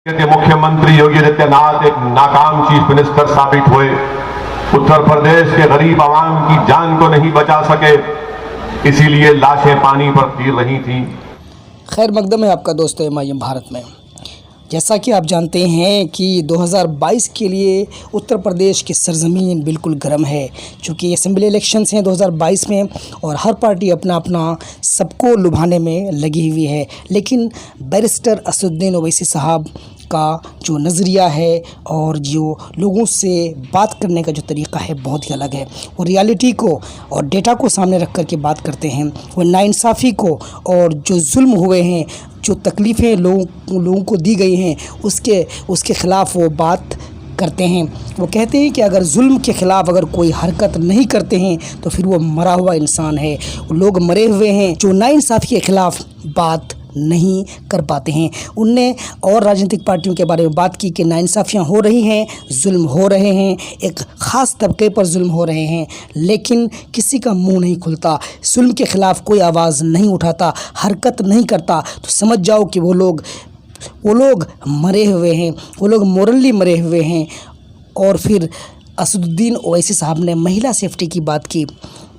के मुख्यमंत्री योगी आदित्यनाथ एक नाकाम चीफ मिनिस्टर साबित हुए। उत्तर प्रदेश के गरीब आवाम की जान को नहीं बचा सके, इसीलिए लाशें पानी पर तैर रही थीं। खैर मकदम है आपका दोस्त एमआईएम भारत में। जैसा कि आप जानते हैं कि 2022 के लिए उत्तर प्रदेश की सरजमीन बिल्कुल गर्म है, क्योंकि असेंबली इलेक्शंस हैं 2022 में और हर पार्टी अपना अपना सबको लुभाने में लगी हुई है। लेकिन बैरिस्टर असदुद्दीन ओवैसी साहब का जो नज़रिया है और जो लोगों से बात करने का जो तरीक़ा है बहुत ही अलग है। वो रियलिटी को और डेटा को सामने रख कर के बात करते हैं। वो नाइंसाफ़ी को और जो जुल्म हुए हैं, जो तकलीफ़ें लोगों को दी गई हैं, उसके ख़िलाफ़ वो बात करते हैं। वो कहते हैं कि अगर जुल्म के ख़िलाफ़ अगर कोई हरकत नहीं करते हैं तो फिर वो मरा हुआ इंसान है। लोग मरे हुए हैं जो नाइंसाफ़ी के ख़िलाफ़ बात नहीं कर पाते हैं। उनने और राजनीतिक पार्टियों के बारे में बात की कि नाइंसाफ़ियाँ हो रही हैं, जुल्म हो रहे हैं, एक ख़ास तबके पर जुल्म हो रहे हैं, लेकिन किसी का मुंह नहीं खुलता, जुल्म के ख़िलाफ़ कोई आवाज़ नहीं उठाता, हरकत नहीं करता। तो समझ जाओ कि वो लोग मरे हुए हैं, वो लोग मोरली मरे हुए हैं। और फिर असदुद्दीन ओवैसी साहब ने महिला सेफ्टी की बात की।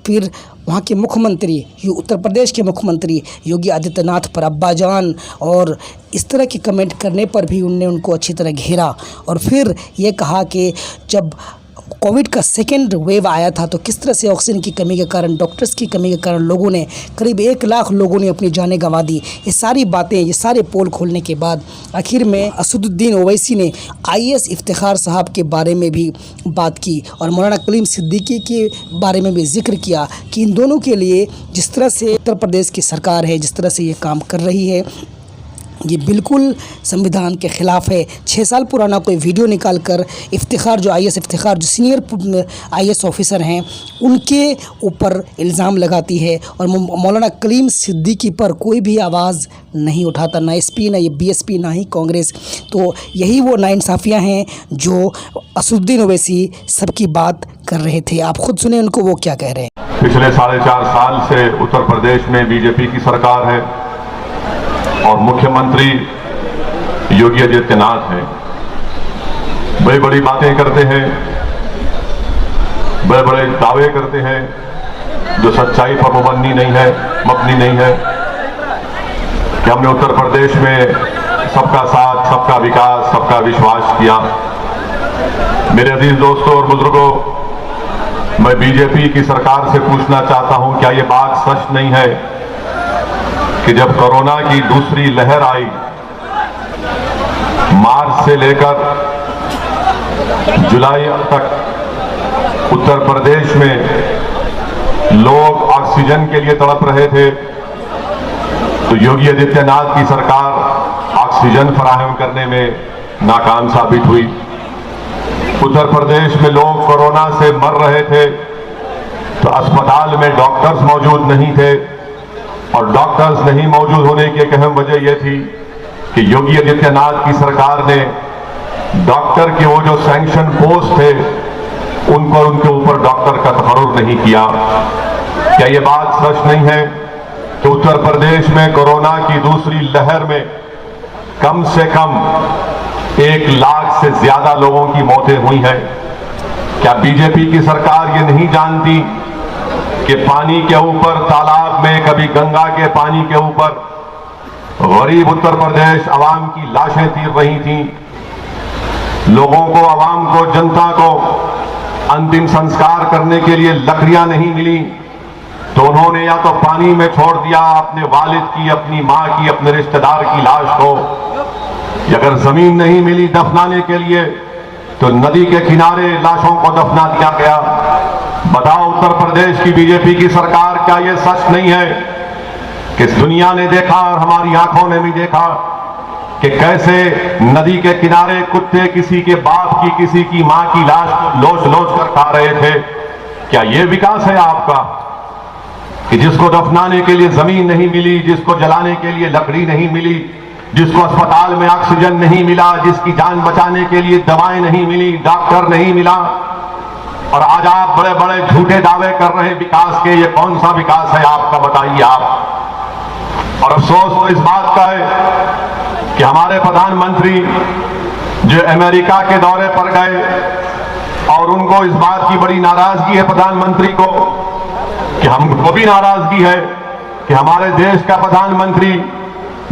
फिर वहाँ के मुख्यमंत्री, उत्तर प्रदेश के मुख्यमंत्री योगी आदित्यनाथ पर अब्बाजान और इस तरह के कमेंट करने पर भी उनको अच्छी तरह घेरा। और फिर ये कहा कि जब कोविड का सेकेंड वेव आया था तो किस तरह से ऑक्सीजन की कमी के कारण, डॉक्टर्स की कमी के कारण लोगों ने करीब 1 लाख लोगों ने अपनी जानें गंवा दी। ये सारी बातें, ये सारे पोल खोलने के बाद आखिर में असदुद्दीन ओवैसी ने आईएएस इफ्तिखार साहब के बारे में भी बात की और मौलाना कलीम सिद्दीकी के बारे में भी जिक्र किया कि इन दोनों के लिए जिस तरह से उत्तर प्रदेश की सरकार है, जिस तरह से ये काम कर रही है, ये बिल्कुल संविधान के ख़िलाफ़ है। 6 साल पुराना कोई वीडियो निकाल कर इफ्तिखार, जो आईएएस इफ्तिखार जो सीनियर आईएएस ऑफिसर हैं, उनके ऊपर इल्ज़ाम लगाती है और मौलाना कलीम सिद्दीकी पर कोई भी आवाज़ नहीं उठाता, ना एसपी, ना ये बीएसपी, ना ही कांग्रेस। तो यही वो नाइंसाफ़ियाँ हैं जो असदुद्दीन ओवैसी सबकी बात कर रहे थे। आप खुद सुने उनको वो क्या कह रहे हैं। पिछले 4.5 साल से उत्तर प्रदेश में बीजेपी की सरकार है और मुख्यमंत्री योगी आदित्यनाथ हैं। बड़ी बड़ी बातें करते हैं, बड़े बड़े दावे करते हैं जो सच्चाई पर मबनी नहीं है कि हमने उत्तर प्रदेश में सबका साथ, सबका विकास, सबका विश्वास किया। मेरे अजीज दोस्तों और बुजुर्गों, मैं बीजेपी की सरकार से पूछना चाहता हूं, क्या ये बात सच नहीं है कि जब कोरोना की दूसरी लहर आई, मार्च से लेकर जुलाई तक उत्तर प्रदेश में लोग ऑक्सीजन के लिए तड़प रहे थे, तो योगी आदित्यनाथ की सरकार ऑक्सीजन फराहम करने में नाकाम साबित हुई। उत्तर प्रदेश में लोग कोरोना से मर रहे थे तो अस्पताल में डॉक्टर्स मौजूद नहीं थे, और डॉक्टर्स नहीं मौजूद होने की एक अहम वजह यह थी कि योगी आदित्यनाथ की सरकार ने डॉक्टर के वो जो सैंक्शन पोस्ट थे उनके ऊपर डॉक्टर का तकर्रुर नहीं किया। क्या ये बात सच नहीं है कि उत्तर प्रदेश में कोरोना की दूसरी लहर में कम से कम 1 लाख से ज्यादा लोगों की मौतें हुई हैं? क्या बीजेपी की सरकार ये नहीं जानती कि पानी के ऊपर, तालाब में, कभी गंगा के पानी के ऊपर गरीब उत्तर प्रदेश आवाम की लाशें तैर रही थी। लोगों को, आवाम को, जनता को अंतिम संस्कार करने के लिए लकड़ियां नहीं मिली तो उन्होंने या तो पानी में छोड़ दिया अपने वालिद की, अपनी मां की, अपने रिश्तेदार की लाश को, या अगर जमीन नहीं मिली दफनाने के लिए तो नदी के किनारे लाशों को दफना दिया गया। बताओ उत्तर प्रदेश की बीजेपी की सरकार, क्या यह सच नहीं है कि इस दुनिया ने देखा और हमारी आंखों ने भी देखा कि कैसे नदी के किनारे कुत्ते किसी के बाप की, किसी की मां की लाश को लोच कर खा रहे थे? क्या यह विकास है आपका कि जिसको दफनाने के लिए जमीन नहीं मिली, जिसको जलाने के लिए लकड़ी नहीं मिली, जिसको अस्पताल में ऑक्सीजन नहीं मिला, जिसकी जान बचाने के लिए दवाएं नहीं मिली, डॉक्टर नहीं मिला, और आज आप बड़े बड़े झूठे दावे कर रहे हैं विकास के? ये कौन सा विकास है आपका, बताइए आप। और अफसोस तो इस बात का है कि हमारे प्रधानमंत्री जो अमेरिका के दौरे पर गए और उनको इस बात की बड़ी नाराजगी है प्रधानमंत्री को, कि हमको भी नाराजगी है कि हमारे देश का प्रधानमंत्री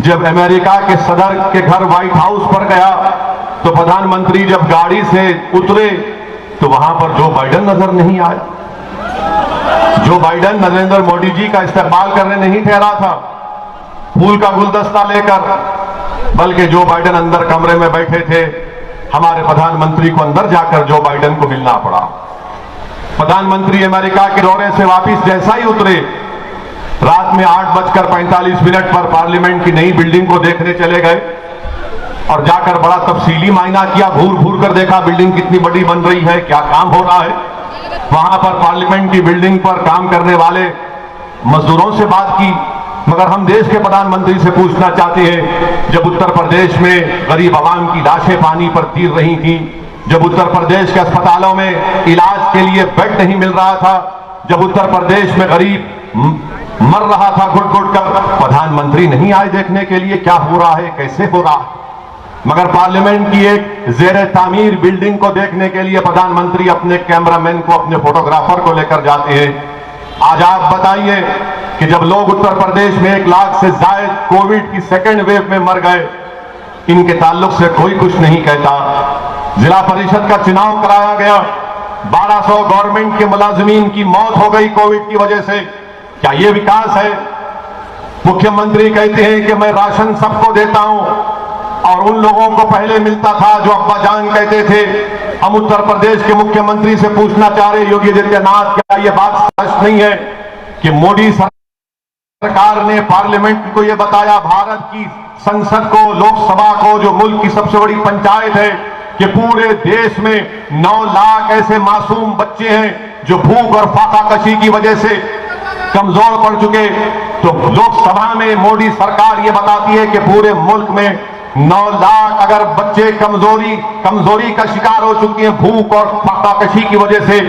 जब अमेरिका के सदर के घर व्हाइट हाउस पर गया तो प्रधानमंत्री जब गाड़ी से उतरे तो वहां पर जो बाइडेन नजर नहीं आए। जो बाइडेन नरेंद्र मोदी जी का इस्तेमाल करने नहीं ठहरा था फूल का गुलदस्ता लेकर, बल्कि जो बाइडेन अंदर कमरे में बैठे थे, हमारे प्रधानमंत्री को अंदर जाकर जो बाइडेन को मिलना पड़ा। प्रधानमंत्री अमेरिका के दौरे से वापस जैसा ही उतरे, रात में 8:45 पर पार्लियामेंट की नई बिल्डिंग को देखने चले गए और जाकर बड़ा तफसीली मायना किया, घूर घूर कर देखा बिल्डिंग कितनी बड़ी बन रही है, क्या काम हो रहा है। वहां पर पार्लियामेंट की बिल्डिंग पर काम करने वाले मजदूरों से बात की, मगर हम देश के प्रधानमंत्री से पूछना चाहते हैं, जब उत्तर प्रदेश में गरीब आवाम की लाशें पानी पर तीर रही थी, जब उत्तर प्रदेश के अस्पतालों में इलाज के लिए बेड नहीं मिल रहा था, जब उत्तर प्रदेश में गरीब मर रहा था घुट घुट कर, प्रधानमंत्री नहीं आए देखने के लिए क्या हो रहा है, कैसे हो रहा है। मगर पार्लियामेंट की एक जेर तामीर बिल्डिंग को देखने के लिए प्रधानमंत्री अपने कैमरामैन को, अपने फोटोग्राफर को लेकर जाते हैं। आज आप बताइए कि जब लोग उत्तर प्रदेश में 1 लाख से ज्यादा कोविड की सेकेंड वेव में मर गए, इनके ताल्लुक से कोई कुछ नहीं कहता। जिला परिषद का चुनाव कराया गया, 1200 गवर्नमेंट के मुलाजिमीन की मौत हो गई कोविड की वजह से। क्या ये विकास है? मुख्यमंत्री कहते हैं कि मैं राशन सबको देता हूं, और उन लोगों को पहले मिलता था जो अब्बा जान कहते थे। हम उत्तर प्रदेश के मुख्यमंत्री से पूछना चाह रहे योगी आदित्यनाथ, क्या ये बात सच नहीं है कि मोदी सरकार ने पार्लियामेंट को यह बताया, भारत की संसद को, लोकसभा को, जो मुल्क की सबसे बड़ी पंचायत है, कि पूरे देश में 9 लाख ऐसे मासूम बच्चे हैं जो भूख और फाकाकशी की वजह से कमजोर पड़ चुके। तो लोकसभा में मोदी सरकार ये बताती है कि पूरे मुल्क में 9 लाख अगर बच्चे कमजोरी का शिकार हो चुके हैं भूख और फाकाकशी की वजह से,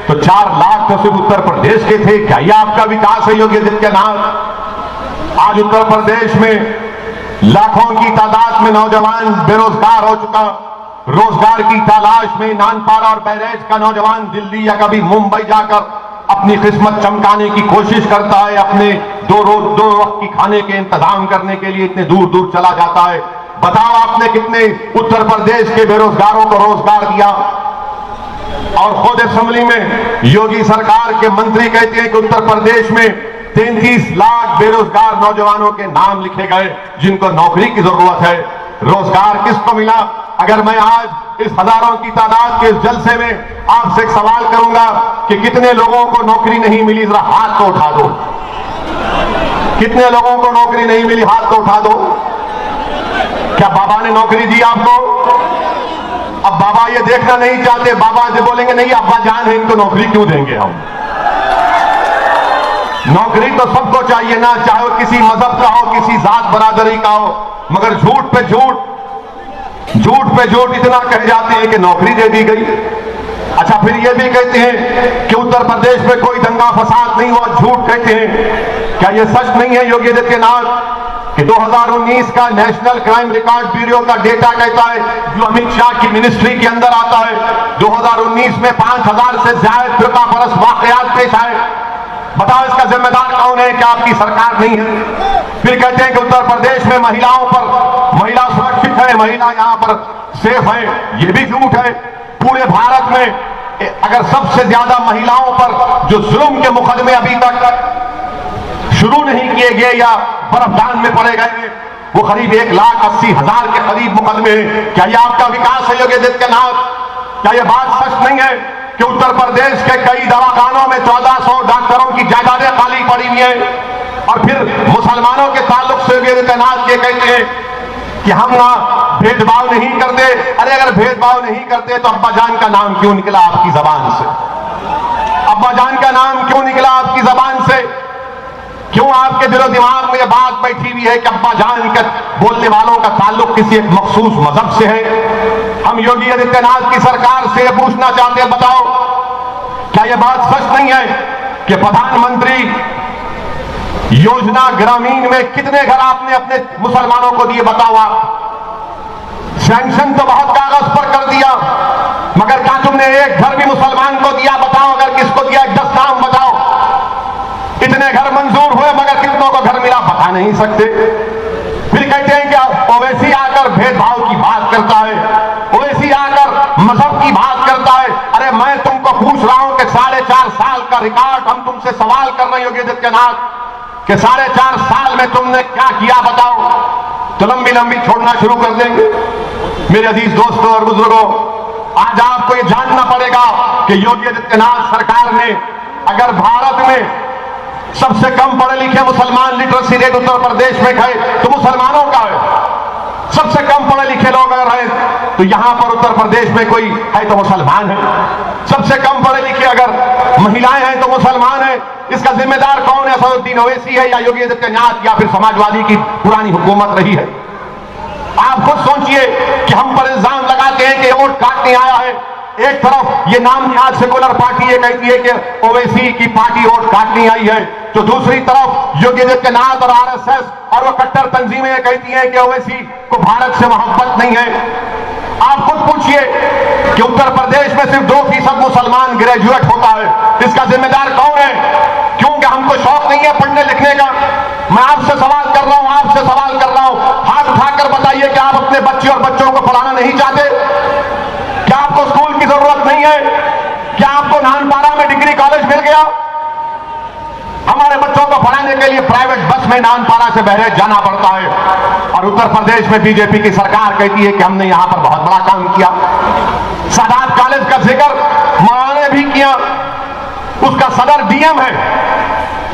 तो 4 लाख तो सिर्फ उत्तर प्रदेश के थे। क्या यह आपका विकास है योगी आदित्यनाथ? आज उत्तर प्रदेश में लाखों की तादाद में नौजवान बेरोजगार हो चुका। रोजगार की तलाश में नानपारा और बहराइच का नौजवान दिल्ली या कभी मुंबई जाकर अपनी किस्मत चमकाने की कोशिश करता है, अपने दो वक्त की खाने के इंतजाम करने के लिए इतने दूर दूर चला जाता है। बताओ आपने कितने उत्तर प्रदेश के बेरोजगारों को रोजगार दिया? और खुद असेंबली में योगी सरकार के मंत्री कहते हैं कि उत्तर प्रदेश में 33 लाख बेरोजगार नौजवानों के नाम लिखे गए जिनको नौकरी की जरूरत है। रोजगार किसको मिला? अगर मैं आज इस हजारों की तादाद के इस जलसे में आपसे एक सवाल करूंगा कि कितने लोगों को नौकरी नहीं मिली, जरा हाथ तो उठा दो। कितने लोगों को नौकरी नहीं मिली, हाथ तो उठा दो। क्या बाबा ने नौकरी दी आपको? अब बाबा ये देखना नहीं चाहते, बाबा से बोलेंगे नहीं अब्बा जान है, इनको नौकरी क्यों देंगे हम? नौकरी तो सबको चाहिए ना, चाहे वो किसी मजहब का हो, किसी जात बरादरी का हो, मगर झूठ पे झूठ इतना कह जाते हैं कि नौकरी दे दी गई। अच्छा, फिर ये भी कहते हैं कि उत्तर प्रदेश में कोई दंगा फसाद नहीं हुआ, झूठ कहते हैं। क्या ये सच नहीं है योगी आदित्यनाथ कि 2019 का नेशनल क्राइम रिकॉर्ड ब्यूरो का डेटा कहता है, जो अमित शाह की मिनिस्ट्री के अंदर आता है, 2019 में 5000 से ज्यादा फिरकापरस्त वाकयात पेश आए। बताओ इसका जिम्मेदार कौन है? क्या आपकी सरकार नहीं है? फिर कहते हैं कि उत्तर प्रदेश में महिला सुरक्षित है, महिला यहां पर सेफ है, यह भी झूठ है। पूरे भारत में अगर सबसे ज्यादा महिलाओं पर जो जुल्म के मुकदमे अभी तक शुरू नहीं किए गए या बर्फदान में पड़े गए, वो करीब 1,80,000 के करीब मुकदमे हैं। क्या यह आपका विकास है योगी आदित्यनाथ? क्या यह बात सच नहीं है कि उत्तर प्रदेश के कई दवाखानों में 1400 डॉक्टरों की जायदादें खाली पड़ी हुई है? और फिर मुसलमानों के ताल्लुक से योगी आदित्यनाथ ये कहते हैं कि हम ना भेदभाव नहीं करते। अरे अगर भेदभाव नहीं करते तो अब्बा जान का नाम क्यों निकला आपकी जबान से? अब्बा जान का नाम क्यों निकला आपकी जबान से? क्यों आपके दिलो दिमाग में यह बात बैठी हुई है कि अब्बा जान के बोलने वालों का ताल्लुक किसी एक मखसूस मजहब से है? हम योगी आदित्यनाथ की सरकार से पूछना चाहते हैं, बताओ क्या यह बात सच नहीं है कि प्रधानमंत्री योजना ग्रामीण में कितने घर आपने अपने मुसलमानों को दिए? बताओ आप। सैंक्शन तो बहुत कागज पर कर दिया, मगर क्या तुमने एक घर भी मुसलमान को दिया? बताओ, अगर किसको दिया, 10 नाम बताओ। इतने घर मंजूर हुए मगर कितनों को घर मिला बता नहीं सकते। फिर कहते हैं कि ओवैसी आकर भेदभाव की बात करता है, ओवैसी आकर मजहब की बात करता है। अरे मैं तुमको पूछ रहा हूं कि 4.5 साल का रिकॉर्ड हम तुमसे सवाल कर रहे हैं योगी आदित्यनाथ कि 4.5 साल में तुमने क्या किया बताओ, तो लंबी लंबी छोड़ना शुरू कर देंगे। मेरे अजीज दोस्तों और बुजुर्गों, आज आपको यह जानना पड़ेगा कि योगी आदित्यनाथ सरकार ने अगर भारत में सबसे कम पढ़े लिखे मुसलमान लिटरेसी रेट उत्तर प्रदेश में गए तो मुसलमानों का है। सबसे कम पढ़े लिखे लोग अगर हैं तो यहां पर उत्तर प्रदेश में कोई है तो मुसलमान है। सबसे कम पढ़े लिखे अगर महिलाएं हैं तो मुसलमान है। इसका जिम्मेदार कौन है? असदुद्दीन ओवैसी है या योगी आदित्यनाथ या फिर समाजवादी की पुरानी हुकूमत रही है? आप खुद सोचिए कि हम पर इल्जाम लगाते हैं कि वोट काटने आया है। एक तरफ ये नाम निहाद सेकुलर पार्टी ये कहती है कि ओवैसी की पार्टी वोट काटने आई है, तो दूसरी तरफ योगी आदित्यनाथ और आरएसएस और वो कट्टर तंजीमें ये कहती हैं कि ओवैसी को भारत से मोहब्बत नहीं है। आप खुद पूछिए कि उत्तर प्रदेश में सिर्फ 2% मुसलमान ग्रेजुएट होता है, इसका जिम्मेदार कौन है? क्योंकि हमको शौक नहीं है पढ़ने लिखने का। मैं आपसे सवाल कर रहा हूं, आपसे सवाल कर रहा हूं, हाथ उठाकर बताइए कि आप अपने बच्चे और बच्चों को पढ़ाना नहीं चाहते? क्या आपको स्कूल की जरूरत नहीं है? क्या आपको नानपारा में डिग्री कॉलेज मिल गया? हमारे बच्चों को पढ़ाने के लिए प्राइवेट बस में नानपारा से बहरेज जाना पड़ता है। और उत्तर प्रदेश में बीजेपी की सरकार कहती है कि हमने यहां पर बहुत बड़ा काम किया। सादात कॉलेज का जिक्र मौलाना ने भी किया, उसका सदर डीएम है,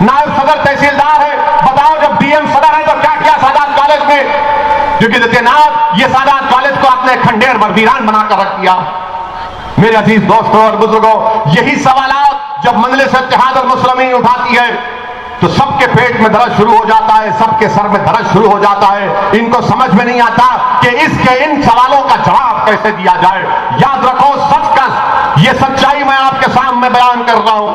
नायब सदर तहसीलदार है। बताओ, जब डीएम सदर है तो क्या किया सादात कॉलेज में? योगी आदित्यनाथ ये सादात कॉलेज को आपने खंडेर वीरान बनाकर रख दिया। मेरे अजीज दोस्तों और बुजुर्गों, यही सवालात जब मजलिस इत्तेहाद और मुस्लिमीन उठाती है तो सबके पेट में दर्द शुरू हो जाता है, सबके सर में दर्द शुरू हो जाता है। इनको समझ में नहीं आता कि इन सवालों का जवाब कैसे दिया जाए। याद रखो, सच ये सच्चाई मैं आपके सामने बयान कर रहा हूं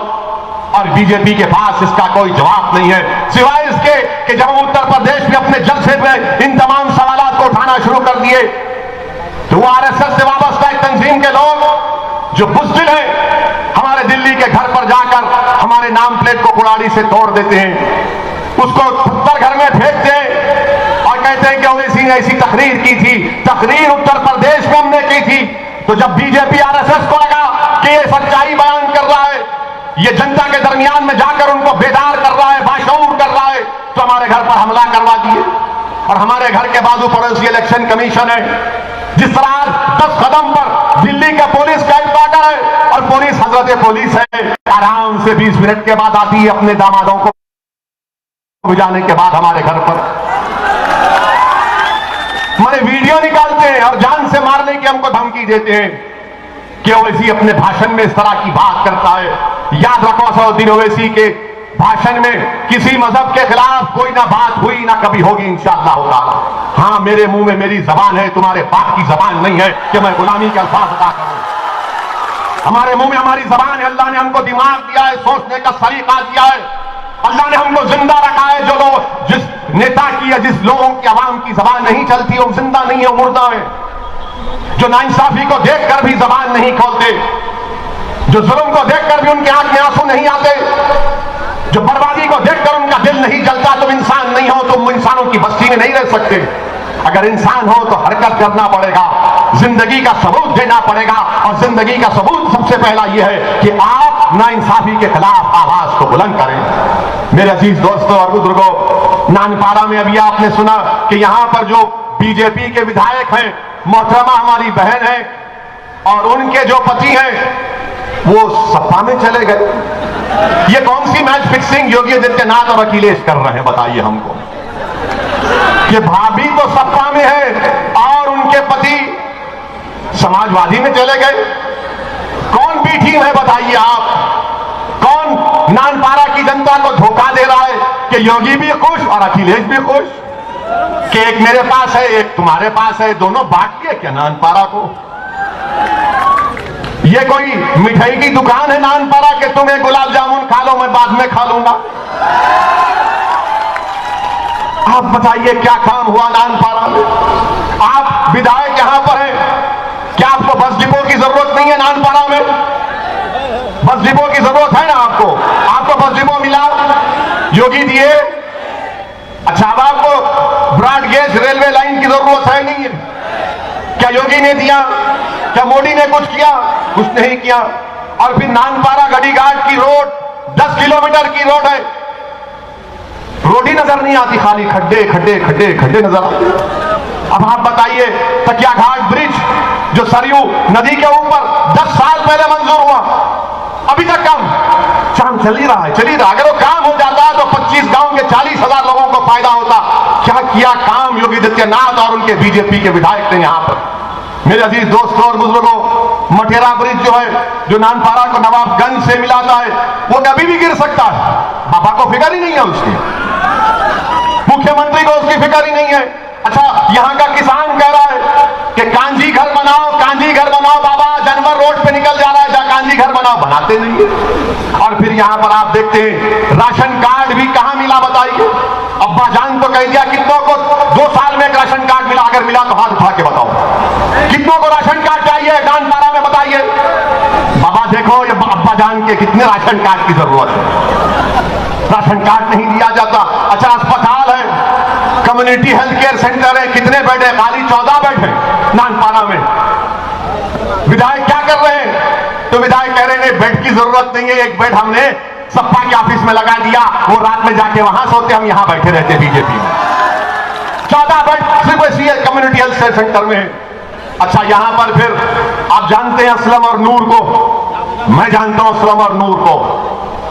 और बीजेपी के पास इसका कोई जवाब नहीं है, सिवाय इसके कि जब उत्तर प्रदेश में अपने जलसे में इन तमाम सवालात को उठाना शुरू कर दिए तो आरएसएस से वाबस्ता एक तंजीम के लोग जो बुज़दिल हैं हमारे दिल्ली के घर पर जाकर हमारे नाम प्लेट को कुड़ाड़ी से तोड़ देते हैं, उसको पत्थर घर में फेंकते हैं और कहते हैं कि ओवैसी ने ऐसी तकरीर की थी। तकरीर उत्तर प्रदेश में हमने की थी। तो जब बीजेपी आरएसएस को लगा कि ये सच्चाई बयान कर रहा है, ये जनता के दरमियान में जाकर उनको बेदार कर रहा है, बाशऊर कर रहा है, तो हमारे घर पर हमला करवा दिए। और हमारे घर के बाजू पड़ोसी इलेक्शन कमीशन है, जिस तरह 10 कदम पर दिल्ली का पुलिस का हेडक्वार्टर है और पुलिस हजरत पुलिस है, आराम से 20 मिनट के बाद आती है अपने दामादों को बुझाने के बाद हमारे घर पर। हमारे वीडियो निकालते हैं और जान से मारने की हमको धमकी देते हैं कि ओवैसी अपने भाषण में इस तरह की बात करता है। याद रखो, असदुद्दीन ओवैसी के भाषण में किसी मजहब के खिलाफ कोई ना बात हुई ना कभी होगी इंशाअल्लाह ताला। हाँ, मेरे मुंह में मेरी जबान है, तुम्हारे बाप की जबान नहीं है कि मैं गुलामी के अल्फाज अदा करूं। हमारे मुंह में हमारी जबान है। अल्लाह ने हमको दिमाग दिया है, सोचने का सलीका दिया है। अल्लाह ने हमको जिंदा रखा है। जो लोग जिस नेता की या जिस लोगों की आवाम की जबान नहीं चलती वो जिंदा नहीं है, मुर्दा है। जो नाइंसाफी को देखकर भी जबान नहीं खोलते, जो जुल्म को देखकर भी उनके आंख में आंसू नहीं आते, जो बर्बादी को देखकर उनका दिल नहीं जलता, तुम इंसान नहीं हो, तुम इंसानों की बस्ती में नहीं रह सकते। अगर इंसान हो तो हरकत करना पड़ेगा, जिंदगी का सबूत देना पड़ेगा। और जिंदगी का सबूत सबसे पहला यह है कि आप नाइंसाफी के खिलाफ आवाज को बुलंद करें। मेरे अजीज दोस्तों और बुजुर्गों, नानपारा में अभी आपने सुना कि यहां पर जो बीजेपी के विधायक हैं, मोहतरमा हमारी बहन है और उनके जो पति हैं वो सपा में चले गए। ये कौन सी मैच फिक्सिंग योगी आदित्यनाथ और अखिलेश कर रहे हैं बताइए हमको? कि भाभी तो सपा में है और उनके पति समाजवादी में चले गए। कौन बी टीम है बताइए आप? कौन नानपारा की जनता को धोखा दे रहा है कि योगी भी खुश और अखिलेश भी खुश, कि एक मेरे पास है एक तुम्हारे पास है, दोनों बांट लिया क्या नानपारा को? ये कोई मिठाई की दुकान है नानपारा के तुम्हें गुलाब जामुन खा लो, मैं बाद में खा लूंगा? आप बताइए क्या काम हुआ नानपारा में? आप विधायक यहां पर हैं, क्या आपको बस डिपो की जरूरत नहीं है नानपाड़ा में? बस डिपो की जरूरत है ना आपको? आपको बस डिपो मिला? योगी दिए? अच्छा, अब आपको ब्रॉड गेज रेलवे लाइन की जरूरत है नहीं है? क्या योगी ने दिया? क्या मोदी ने कुछ किया? कुछ नहीं किया। और फिर नानपाड़ा गढ़ीघाट की रोड 10 किलोमीटर की रोड है, रोड ही नजर नहीं आती, खाली खड्डे खड्डे खड्डे खड्डे नजर आते। अब आप बताइए, तकिया घाट ब्रिज जो सरयू नदी के ऊपर 10 साल पहले मंजूर हुआ, अभी तक काम चल ही रहा है, चल ही रहा। अगर वो काम हो जाता तो 25 गांव के 40,000 लोगों को फायदा होता। क्या किया काम योगी आदित्यनाथ और उनके बीजेपी के विधायक ने यहां पर। मेरे अजीज दोस्तों और बुजुर्गों, मठेरा ब्रिज जो है, जो नानपाड़ा को नवाबगंज से मिलाता है, वो कभी भी गिर सकता है। बाबा को फिक्र ही नहीं है उसकी, मुख्यमंत्री को उसकी फिक्र ही नहीं है। अच्छा, यहां का किसान कह रहा है कि कांजी घर बनाओ, कांजी घर बनाओ। बाबा जानवर रोड पे निकल जा रहा है, जा कांजी घर बनाओ, बनाते नहीं है। और फिर यहां पर आप देखते हैं राशन कार्ड भी कहां मिला बताइए। अब्बा जान तो कह दिया कितनों को 2 साल में एक राशन कार्ड मिला, अगर मिला तो हाथ उठा के बताओ कितनों को राशन कार्ड चाहिए नानपाड़ा में, बताइए। बाबा देखो, ये अब्बा जान के कितने राशन कार्ड की जरूरत है, राशन कार्ड नहीं दिया जाता। अच्छा, अस्पताल है, कम्युनिटी हेल्थ केयर सेंटर है, कितने बेड है? खाली 14 बेड है नानपाड़ा में। विधायक क्या कर रहे हैं? तो विधायक कह रहे हैं बेड की जरूरत नहीं है, एक बेड हमने सपा के ऑफिस में लगा दिया, वो रात में जाके वहां सोते, हम यहां बैठे रहते बीजेपी में। 14 बेड सिर्फ इसी कम्युनिटी हेल्थ केयर सेंटर में है। अच्छा, यहां पर फिर आप जानते हैं असलम और नूर को, मैं जानता हूं असलम और नूर को,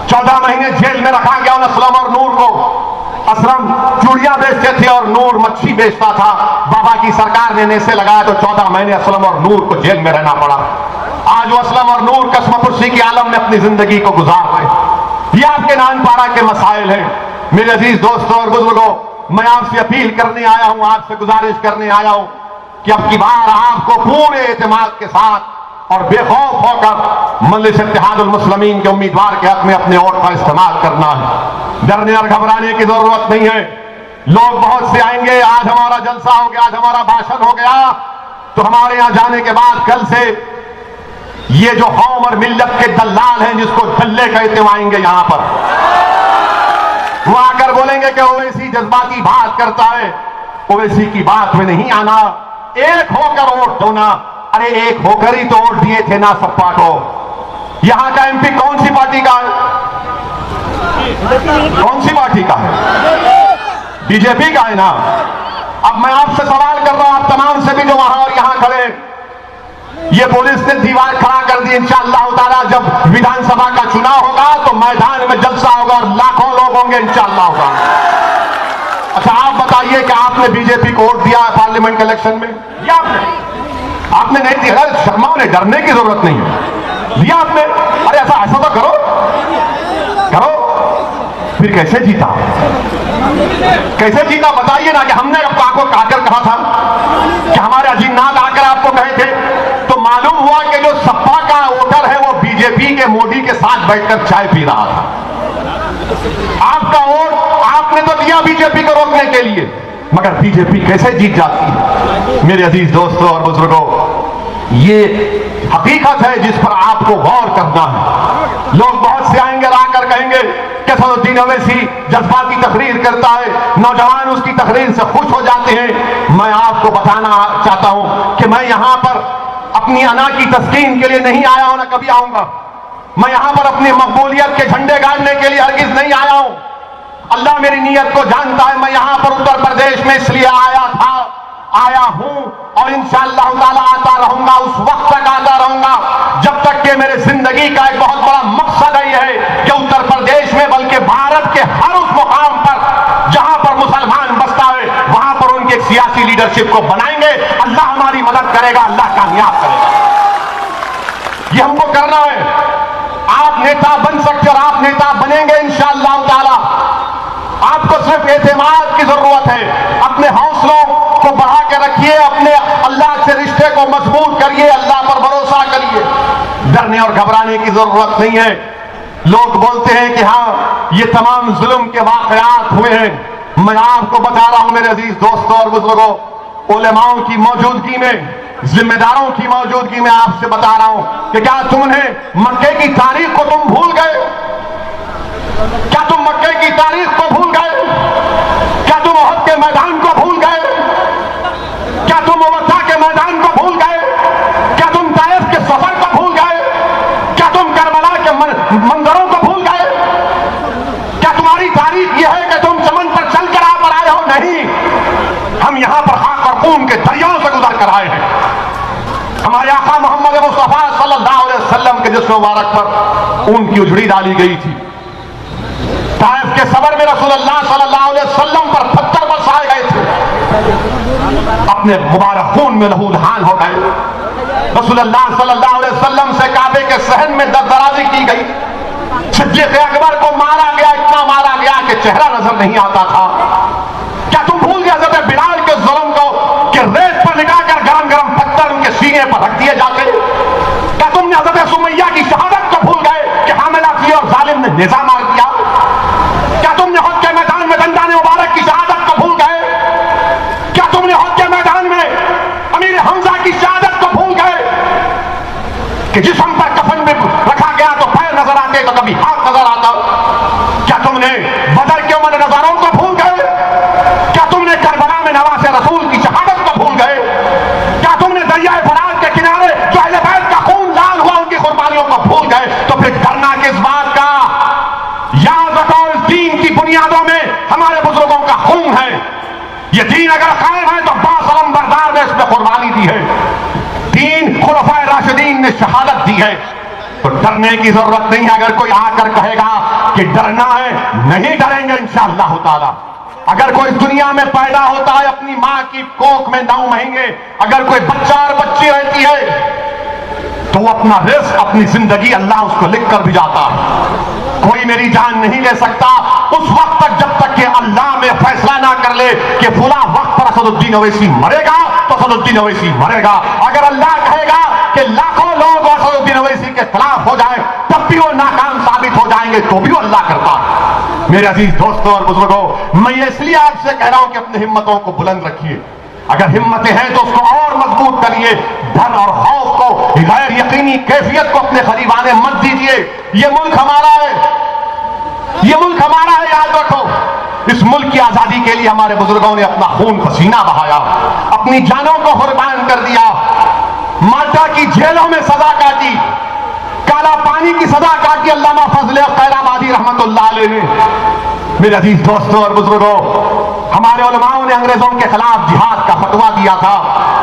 14 महीने जेल में रखा गया उन असलम और नूर को। असलम चूड़ियां बेचते थे और नूर मच्छी बेचता था। बाबा की सरकार ने नेसे लगाया तो 14 महीने असलम और नूर को जेल में रहना पड़ा। आज वो असलम और नूर कसमपुर्सी की आलम में अपनी जिंदगी को गुजार रहे। ये आपके नानपाड़ा के मसाइल हैं। मेरे अजीज दोस्तों और बुजुर्गों, मैं आपसे अपील करने आया हूं, आपसे गुजारिश करने आया हूं कि अब की बार आपको पूरे एतमाद के साथ और बेखौफ होकर मजलिस इत्तेहादुल मुस्लिमीन के उम्मीदवार के हक में अपने वोट का इस्तेमाल करना है। डरने और घबराने की जरूरत नहीं है। लोग बहुत से आएंगे, आज हमारा जलसा हो गया, आज हमारा भाषण हो गया, तो हमारे यहां जाने के बाद कल से ये जो कौम और मिल्लत के दलाल हैं, जिसको दल्ले कहते हुए आएंगे यहां पर, वो आकर बोलेंगे कि ओवैसी जज्बाती बात करता है। ओवैसी की बात में नहीं आना, एक होकर वोट होना। अरे एक होकर ही तो वोट दिए थे ना सपा को। यहां का एमपी कौन सी पार्टी का है? कौन सी पार्टी का है? बीजेपी का है ना। अब मैं आपसे सवाल कर रहा हूं, आप तमाम से भी जो वहां और यहां खड़े, ये पुलिस ने दीवार खड़ा कर दी। इंशाअल्लाह ताला जब विधानसभा का चुनाव होगा तो मैदान में जलसा होगा और लाखों लोग होंगे इंशाअल्लाह होगा। अच्छा, आप बताइए कि आपने बीजेपी को वोट दिया है पार्लियामेंट के इलेक्शन में? या आपने नहीं दिया? शर्मा ने डरने की जरूरत नहीं है, लिया आपने। अरे ऐसा तो करो करो, फिर कैसे जीता? कैसे जीता बताइए ना। कि हमने आपको आकर कहा था कि हमारे अजीनाथ आकर आपको कहे थे, तो मालूम हुआ कि जो सपा का वोटर है वो बीजेपी के मोदी के साथ बैठकर चाय पी रहा था। आपका वोट आपने तो दिया बीजेपी को रोकने के लिए, मगर बीजेपी कैसे जीत जाती है? मेरे अजीज दोस्तों और बुजुर्गों, ये हकीकत है जिस पर आपको गौर करना है। लोग बहुत से आएंगे और आकर कहेंगे कि सदुद्दीन ओवैसी जज्बाती तकरीर करता है, नौजवान उसकी तकरीर से खुश हो जाते हैं। मैं आपको बताना चाहता हूं कि मैं यहां पर अपनी अना की तस्कीन के लिए नहीं आया हूं, ना कभी आऊंगा। मैं यहां पर अपनी मकबूलियत के झंडे गाड़ने के लिए हरगिज नहीं आया हूं। अल्लाह मेरी नीयत को जानता है। मैं यहां पर उत्तर प्रदेश में इसलिए आया हूं और इंशाअल्लाह ताला आता रहूंगा, उस वक्त तक आता रहूंगा जब तक कि मेरे जिंदगी का एक बहुत बड़ा मकसद है कि उत्तर प्रदेश में बल्कि भारत के हर उस मुकाम पर जहां पर मुसलमान बसता है वहां पर उनकी एक सियासी लीडरशिप को बनाएंगे। अल्लाह हमारी मदद करेगा, अल्लाह कामयाब करेगा। ये हमको करना है। आप नेता बन सकते और आप नेता बनेंगे इंशाअल्लाह ताला। आपको सिर्फ एतमाद की जरूरत है। अपने हौसलों को बढ़ा के रखिए, अपने अल्लाह से रिश्ते को मजबूत करिए, अल्लाह पर भरोसा करिए। डरने और घबराने की जरूरत नहीं है। लोग बोलते हैं कि हाँ ये तमाम जुल्म के वाकयात हुए हैं। मैं आपको बता रहा हूं मेरे अजीज दोस्तों और बुजुर्गों, उलेमाओं की मौजूदगी में, जिम्मेदारों की मौजूदगी में आपसे बता रहा हूं कि क्या तुमने मक्के की तारीख को तुम भूल गए? क्या तुम मक्के की तारीख को भूल गए? क्या तुम उहद के मैदान को भूल गए? क्या तुम मुवत्ता के मैदान को भूल गए? क्या तुम ताइफ के सफर को भूल गए? क्या तुम करबला के मंजरों को भूल गए? क्या तुम्हारी तारीख यह है कि तुम चमन पर चलकर आप आए हो? नहीं, हम यहां पर खाक और खून के दरियाओं से गुजर कर आए हैं। हमारे आका मोहम्मद मुस्तफा सल्लल्लाहु अलैहि वसल्लम के जिस्म मुबारक पर ऊन की उजड़ी डाली गई थी। ताइफ के सबर में रसूलुल्लाह सल्लल्लाहु अलैहि वसल्लम पर पत्थर बरसाए गए थे, अपने मुबारक खून में लहूलहान हो गए। रसूलुल्लाह सल्लल्लाहु अलैहि वसल्लम से काबे के सहन में दरदराजी की गई। सिद्दीक़ अकबर को मारा गया, इतना मारा गया कि चेहरा नजर नहीं आता था। क्या तुम भूल गए हज़रत बिलाल के जुल्म को कि रेत पर निकालकर गरम गरम पत्थर उनके सीने पर रख दिए जाते? क्या तुमने हज़रत सुमैया की शहादत को भूल गए कि हामिला थी और जालिम ने नेज़ा मार दिया? क्या तुमने उहद के मैदान में दंदाने मुबारक की शहादत को भूल गए? क्या तुमने उहद के मैदान में अमीर हमजा की शहादत को भूल गए कि जिस्म पर कफन में रखा गया तो पैर नजर आते तो कभी हाथ नजर आता? क्या तुमने बदर के उमर नजारों को भूल गए? क्या तुमने करबला में नवासे रसूल की शहादत को भूल गए? क्या तुमने दरियाए फरात के किनारे जो अहले बैत का खून लाल हुआ उनकी कुर्बानियों को भूल गए? तो फिर डरना किस बात का? याद रखो, इस दीन की बुनियादों में हमारे बुजुर्गों का खून है। ये दीन अगर कायम है तो बासलम बरदार ने इसमें कुर्बानी दी है। दीन खुलफाए राशिदीन ने शहादत दी है, तो डरने की जरूरत नहीं है। अगर कोई आकर कहेगा कि डरना है, नहीं डरेंगे इंशाअल्लाह ताला। अगर कोई दुनिया में पैदा होता है अपनी मां की कोख में 9 महीने, अगर कोई बच्चा और बच्ची रहती है तो वो अपना रिस्क, अपनी जिंदगी अल्लाह उसको लिख कर भी जाता है। कोई मेरी जान नहीं ले सकता उस वक्त तक जब तक कि अल्लाह में फैसला ना कर ले कि फुला वक्त पर असदुद्दीन ओवैसी मरेगा तो असदुद्दीन ओवैसी मरेगा। अगर अल्लाह कहेगा कि लाखों लोग असदुद्दीन ओवैसी के खिलाफ हो जाए तब भी वो नाकाम साबित हो जाएंगे तो भी वो अल्लाह करता है। मेरे अजीज दोस्तों और बुजुर्गों, मैं इसलिए आपसे कह रहा हूं कि अपनी हिम्मतों को बुलंद रखिए। अगर हिम्मतें हैं तो उसको और मजबूत करिए। डर और खौफ को, गैर यकीनी कैफियत को अपने करीब आने मत दीजिए। ये मुल्क हमारा है, ये मुल्क हमारा है, याद रखो। इस मुल्क की आजादी के लिए हमारे बुजुर्गों ने अपना खून पसीना बहाया, अपनी जानों को कुर्बान कर दिया, माल्टा की जेलों में सजा काटी, काला पानी की सजा काटी अल्लामा फजल खैराबादी रहमतुल्लाह अलैह ने। मेरे अजीज दोस्तों और बुजुर्गों, हमारे उलमाओं ने अंग्रेजों के खिलाफ जिहाद का फतवा दिया था,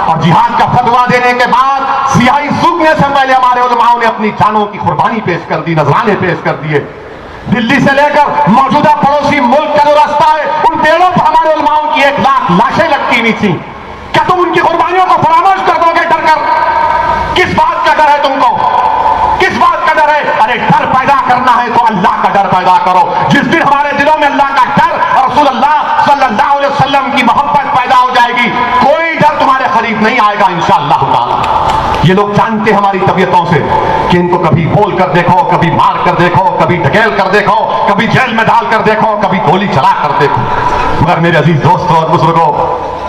और जिहाद का फतवा देने के बाद सियाही सूखने से पहले हमारे उलमाओं ने अपनी जानों की कुर्बानी पेश कर दी, नजराने पेश कर दिए। दिल्ली से लेकर मौजूदा पड़ोसी मुल्क का जो रास्ता है, उन पेड़ों पर हमारे उलमाओं की 1 लाख लाशें लटकी हुई थी। क्या तुम उनकी कुर्बानियों को फरामोश कर दोगे डर कर? किस बात का डर है तुमको? किस बात का डर है? अरे डर पैदा करना है तो अल्लाह का डर पैदा करो। जिस दिन हमारे दिलों में अल्लाह का डर और रसूलुल्लाह सल्लल्लाहु अलैहि वसल्लम की मोहब्बत पैदा हो जाएगी, कोई डर तुम्हारे करीब नहीं आएगा इंशाअल्लाह ताला। ये लोग जानते हैं हमारी तबीयतों से कि इनको कभी बोल कर देखो, कभी मार कर देखो, कभी ढकेल कर देखो, कभी जेल में डाल कर देखो, कभी गोली चला कर देखो। मगर मेरे अजीज दोस्तों और बुजुर्गों,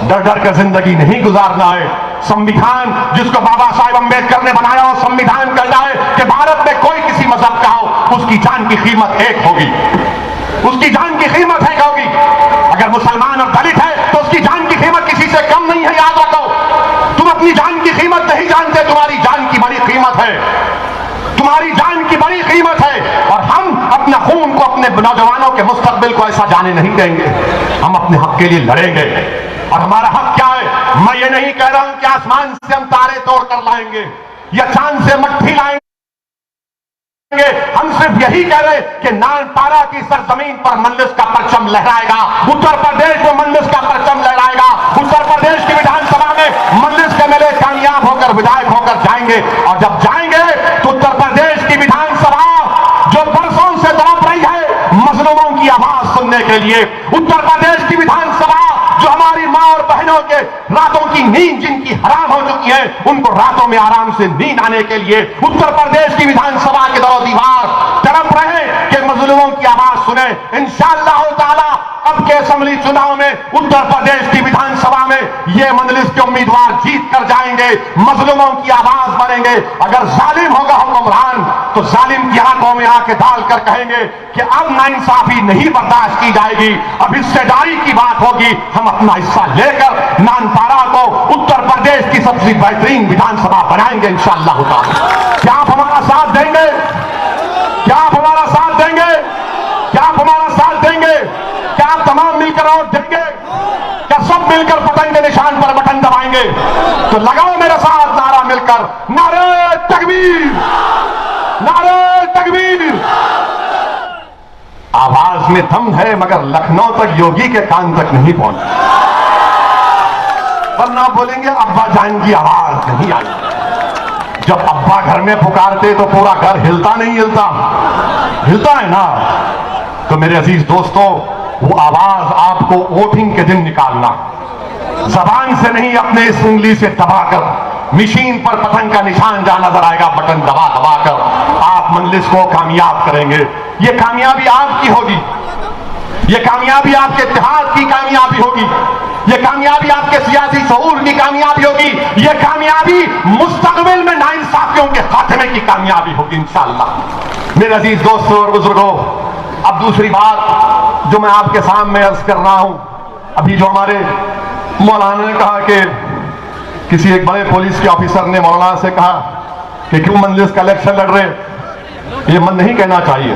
डर डर कर जिंदगी नहीं गुजारना है। संविधान जिसको बाबा साहेब अम्बेडकर ने बनाया और संविधान कहता है कि भारत में कोई किसी मजहब का हो, उसकी जान की कीमत एक होगी, उसकी जान की कीमत एक होगी। अगर मुसलमान और दलित है तो उसकी जान की कीमत किसी से कम नहीं है, याद रखो। तुम अपनी जान की कीमत नहीं जानते, तुम्हारी जान की बड़ी कीमत है, तुम्हारी जान की बड़ी कीमत है। और हम अपना खून को, अपने नौजवानों के मुस्तकबिल को ऐसा जाने नहीं देंगे। हम अपने हक के लिए लड़ेंगे। और हमारा हक क्या है? मैं ये नहीं कह रहा हूं कि आसमान से हम तारे तोड़ कर लाएंगे या चांद से मट्ठी लाएंगे। हम सिर्फ यही कह रहे कि नालपारा की सरजमीन पर मंदिर का परचम लहराएगा, उत्तर प्रदेश में मंदिर का परचम लहराएगा, उत्तर प्रदेश की विधानसभा में मंदिर के मेले कामयाब होकर विधायक होकर जाएंगे। और जब जाएंगे तो उत्तर प्रदेश की विधानसभा जो बरसों से तड़प रही है मजलूमों की आवाज सुनने के लिए, उत्तर प्रदेश की विधानसभा जो हमारी मां और बहनों के रातों की नींद जिनकी हराम हो चुकी है, उनको रातों में आराम से नींद आने के लिए उत्तर प्रदेश की विधानसभा के दरो दीवार तड़प रहे कि मजलूमों की आवाज सुने। इंशाअल्लाह ताला अब के असेंबली चुनाव में उत्तर प्रदेश की विधानसभा में ये मंजलिस के उम्मीदवार जीत कर जाएंगे, मजलूमों की आवाज बनेंगे। अगर जालिम होगा हुक्मरान तो जालिम की आंखों में आंखें डालकर कहेंगे कि अब नाइंसाफी नहीं बर्दाश्त की जाएगी, अब हिस्सेदारी की बात होगी। हम अपना हिस्सा लेकर नानपारा को उत्तर प्रदेश की सबसे बेहतरीन विधानसभा बनाएंगे इंशाअल्लाह ताला। क्या आप हमारा साथ देंगे? क्या आप हमारा साथ देंगे? क्या आप हमारा साथ देंगे? क्या आप तमाम मिलकर वोट देंगे? क्या सब मिलकर पतंग के निशान पर बटन दबाएंगे? तो लगाओ मेरे साथ नारा मिलकर, नारे तकबीर, नारे तकबीर। आवाज में दम है मगर लखनऊ तक, योगी के कान तक नहीं पहुंचा। वरना बोलेंगे अब्बा जान की आवाज नहीं आई। जब अब्बा घर में पुकारते तो पूरा घर हिलता नहीं हिलता? हिलता है ना। तो मेरे अजीज दोस्तों, वो आवाज आपको वोटिंग के दिन निकालना, जबान से नहीं, अपने इस उंगली से दबाकर मशीन पर पतंग का निशान जहां नजर आएगा बटन दबा दबा कर आप मंजलिस को कामयाब करेंगे। ये कामयाबी आपकी होगी, ये कामयाबी आपके इत्तेहाद की कामयाबी होगी, ये कामयाबी आपके सियासी शऊर की कामयाबी होगी, ये कामयाबी मुस्तकबिल में नाइंसाफियों के खात्मे की कामयाबी होगी इंशाअल्लाह। मेरे अजीज दोस्तों और बुजुर्गों, अब दूसरी बात जो मैं आपके सामने अर्ज कर रहा हूं, अभी जो हमारे मौलाना ने कहा कि किसी एक बड़े पुलिस के ऑफिसर ने मौलाना से कहा कि क्यों मंजलिस का इलेक्शन लड़ रहे, ये मन नहीं कहना चाहिए,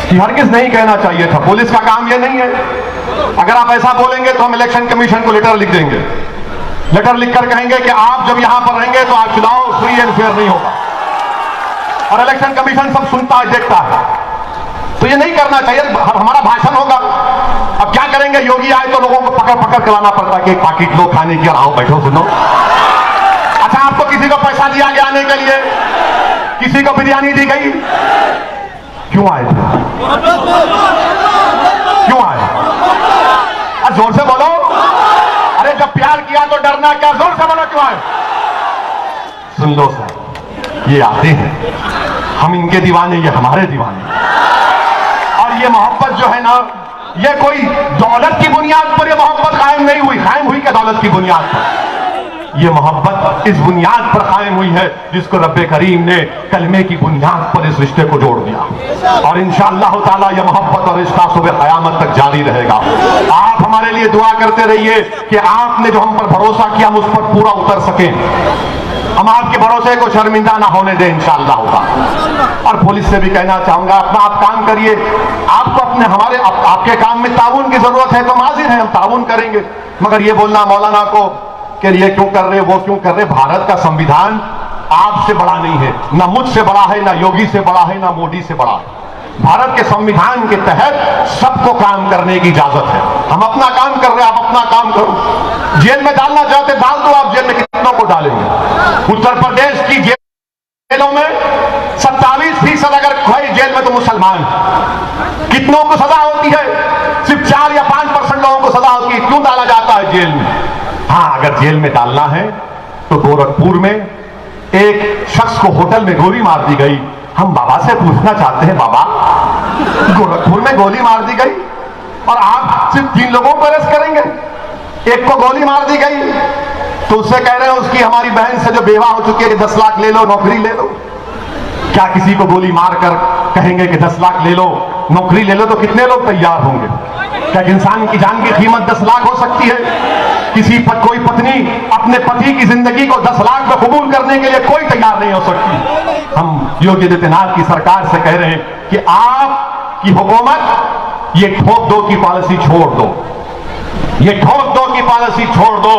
कि हरगिज नहीं कहना चाहिए था। पुलिस का काम ये नहीं है। अगर आप ऐसा बोलेंगे तो हम इलेक्शन कमीशन को लेटर लिख देंगे, लेटर लिखकर कहेंगे कि आप जब यहां पर रहेंगे तो आप चुनाव फ्री एंड फेयर नहीं होगा, और इलेक्शन कमीशन सब सुनता है, देखता है। तो ये नहीं करना चाहिए। हमारा भाषण होगा, अब क्या करेंगे, योगी आए तो लोगों को पकड़ पकड़ कराना पड़ता है कि एक पाकिट लो खाने की, आओ बैठो सुनो। अच्छा, आपको किसी को पैसा दिया गया आने के लिए? किसी को बिरयानी दी गई? क्यों आए थे? क्यों आए? जोर से बोलो। अरे जब प्यार किया तो डरना क्या? जोर से बोलो, क्यों आए? सुन लो सर, ये आते हैं, हम इनके दीवाने, ये हमारे दीवाने। और ये मोहब्बत जो है ना, ये कोई दौलत की बुनियाद पर ये मोहब्बत कायम नहीं हुई, कायम हुई क्या दौलत की बुनियाद पर? ये मोहब्बत इस बुनियाद पर कायम हुई है जिसको रब्बे करीम ने कलमे की बुनियाद पर इस रिश्ते को जोड़ दिया। और इंशाअल्लाह ताला ये मोहब्बत और रिश्ता सुबह क़यामत तक जारी रहेगा। आप हमारे लिए दुआ करते रहिए कि आपने जो हम पर भरोसा किया हम उस पर पूरा उतर सकें, हम आपके भरोसे को शर्मिंदा ना होने दें इंशाअल्लाह होगा। और पुलिस से भी कहना चाहूंगा, अपना आप काम करिए। आपको अपने हमारे आपके काम में ताउन की जरूरत है तो हाजिर हैं, हम ताउन करेंगे। मगर ये बोलना मौलाना को कि ये क्यों कर रहे, वो क्यों कर रहे, भारत का संविधान आपसे बड़ा नहीं है, ना मुझसे बड़ा है, ना योगी से बड़ा है, ना मोदी से बड़ा है। भारत के संविधान के तहत सबको काम करने की इजाजत है। हम अपना काम कर रहे हैं, आप अपना काम करो। जेल में डालना चाहते डाल दो, आप जेल में कितनों को डालेंगे? उत्तर प्रदेश की जेलों में 27% अगर कोई जेल में तो मुसलमान, कितनों को सजा होती है? सिर्फ 4 या 5% लोगों को सजा होती है। क्यों डाला जाता है जेल में? हाँ, अगर जेल में डालना है तो गोरखपुर में एक शख्स को होटल में गोली मार दी गई। हम बाबा से पूछना चाहते हैं, बाबा गोरखपुर में गोली मार दी गई और आप सिर्फ 3 लोगों को अरेस्ट करेंगे? एक को गोली मार दी गई तो उससे कह रहे हैं उसकी हमारी बहन से जो बेवा हो चुकी है कि 10 लाख ले लो, नौकरी ले लो। क्या किसी को गोली मारकर कहेंगे कि 10 लाख ले लो, नौकरी ले लो, तो कितने लोग तैयार होंगे? क्या इंसान की जान की कीमत 10 लाख हो सकती है? कोई पत्नी अपने पति की जिंदगी को 10 लाख में कबूल करने के लिए कोई तैयार नहीं हो सकती। हम योगी आदित्यनाथ की सरकार से कह रहे हैं कि आपकी हुकूमत ये ठोक दो की पॉलिसी छोड़ दो, ये ठोक दो की पॉलिसी छोड़ दो।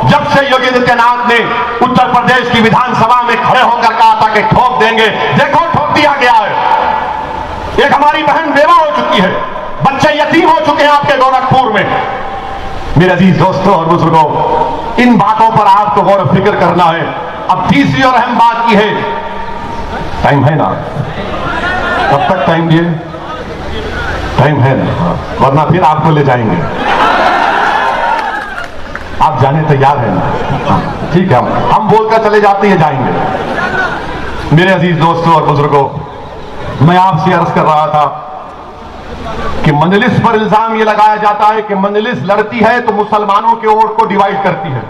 जब से योगी आदित्यनाथ ने उत्तर प्रदेश की विधानसभा में खड़े होकर कहा था कि ठोक देंगे, देखो ठोक दिया गया है। एक हमारी बहन बेवा हो चुकी है, बच्चे यतीम हो चुके हैं आपके गोरखपुर में। मेरे अजीज दोस्तों और बुजुर्गों, इन बातों पर आपको गौर फिक्र करना है। अब तीसरी और अहम बात की है, टाइम है ना? कब तक टाइम दिए? टाइम है ना, वरना फिर आपको ले जाएंगे। आप जाने तैयार हैं ना? ठीक है, हम बोलकर चले जाते हैं, जाएंगे। मेरे अजीज दोस्तों और बुजुर्गों, मैं आपसे अर्ज कर रहा था कि मजलिस पर इल्जाम ये लगाया जाता है कि मजलिस लड़ती है तो मुसलमानों के वोट को डिवाइड करती है।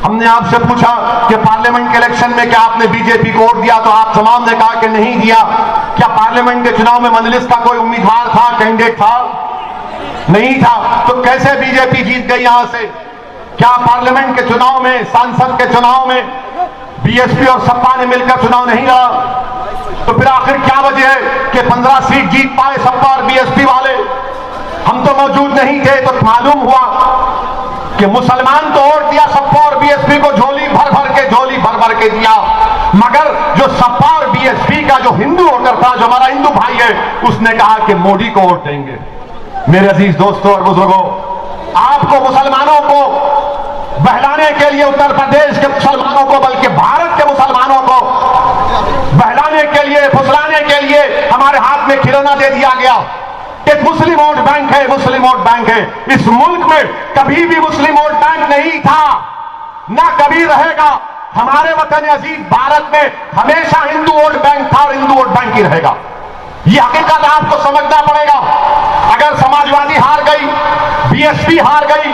हमने आपसे पूछा कि पार्लियामेंट के इलेक्शन में क्या आपने बीजेपी को वोट दिया, तो आप तमाम ने कहा कि नहीं दिया। क्या पार्लियामेंट के चुनाव में मजलिस का कोई उम्मीदवार था, कैंडिडेट था? नहीं था। तो कैसे बीजेपी जीत गई यहां से? क्या पार्लियामेंट के चुनाव में, सांसद के चुनाव में बीएसपी और सपा ने मिलकर चुनाव नहीं लड़ा? तो फिर आखिर क्या वजह है कि 15 सीट जीत पाए सपा और बीएसपी वाले? हम तो मौजूद नहीं थे, तो मालूम हुआ कि मुसलमान तो वोट दिया सपा और बीएसपी को, झोली भर भर के दिया, मगर जो सपा और बीएसपी का जो हिंदू वोटर था, जो हमारा हिंदू भाई है, उसने कहा कि मोदी को वोट देंगे। मेरे अजीज दोस्तों और बुजुर्गों, आपको मुसलमानों को बहलाने के लिए, उत्तर प्रदेश के मुसलमानों को, बल्कि भारत के मुसलमानों को बहलाने के लिए, फुसलाने के लिए हमारे हाथ में खिलौना दे दिया गया। एक मुस्लिम वोट बैंक है, मुस्लिम वोट बैंक है। इस मुल्क में कभी भी मुस्लिम वोट बैंक नहीं था, ना कभी रहेगा। हमारे वतन अजीज भारत में हमेशा हिंदू वोट बैंक था और हिंदू वोट बैंक ही रहेगा। यह हकीकत आपको समझना पड़ेगा। अगर समाजवादी हार गई, बीएसपी हार गई,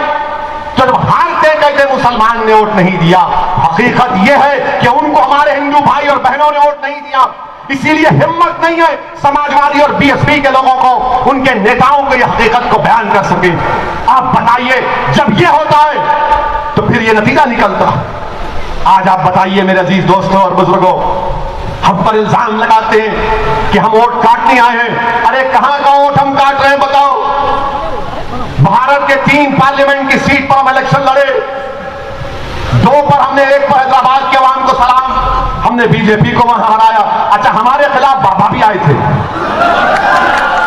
तो जब हारते कहते मुसलमान ने वोट नहीं दिया, हकीकत यह है कि उनको हमारे हिंदू भाई और बहनों ने वोट नहीं दिया। इसीलिए हिम्मत नहीं है समाजवादी और बीएसपी के लोगों को, उनके नेताओं को यह हकीकत को बयान कर सके। आप बताइए, जब यह होता है तो फिर यह नतीजा निकलता। आज आप बताइए मेरे अजीज दोस्तों और बुजुर्गों, हम पर इल्जाम लगाते हैं कि हम वोट काटने आए हैं। अरे कहां का वोट हम काट रहे हैं बताओ? भारत के 3 पार्लियामेंट की सीट पर हम इलेक्शन लड़े, 2 पर हमने, एक पर हैदराबाद के अवाम को सलाम, हमने बीजेपी को वहां हराया। अच्छा, हमारे खिलाफ बाबा भी आए थे,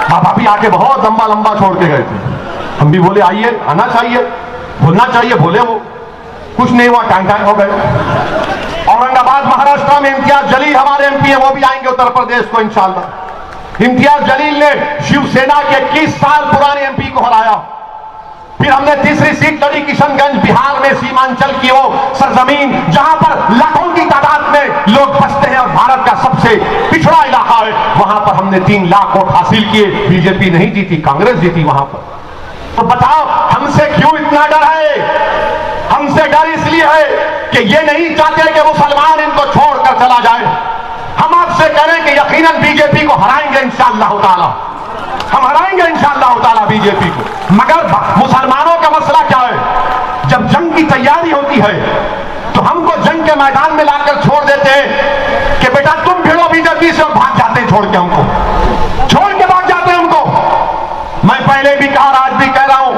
बाबा भी आके बहुत लंबा लंबा छोड़ के गए थे। हम भी बोले आइए, आना चाहिए, बोलना चाहिए, बोले वो, कुछ नहीं हुआ, टाइम हो गए। औरंगाबाद महाराष्ट्र में इम्तियाज जलील हमारे एमपी है, वो भी आएंगे उत्तर प्रदेश को इंशाल्लाह। इम्तियाज जलील ने शिवसेना के 21 साल पुराने एमपी को हराया। फिर हमने तीसरी सीट लड़ी किशनगंज, बिहार में, सीमांचल की वो सरजमीन जहां पर लाखों की तादाद में लोग बसते हैं और भारत का सबसे पिछड़ा इलाका है, वहां पर हमने 3 लाख वोट हासिल किए। बीजेपी नहीं जीती, कांग्रेस जीती वहां पर। तो बताओ हमसे क्यों इतना डर है? हमसे डर इसलिए है कि ये नहीं चाहते कि मुसलमान इनको छोड़कर चला जाए। हम आपसे कह रहे हैं कि यकीनन बीजेपी को हराएंगे इंशाअल्लाह ताला, हम हराएंगे इंशाअल्लाह ताला बीजेपी को। मगर मुसलमानों का मसला क्या है? जब जंग की तैयारी होती है तो हमको जंग के मैदान में लाकर छोड़ देते हैं कि बेटा तुम भिड़ो बीजेपी से, और भाग जाते हैं, छोड़ के हमको, छोड़ के भाग जाते हैं हमको। मैं पहले भी कहा, आज भी कह रहा हूं,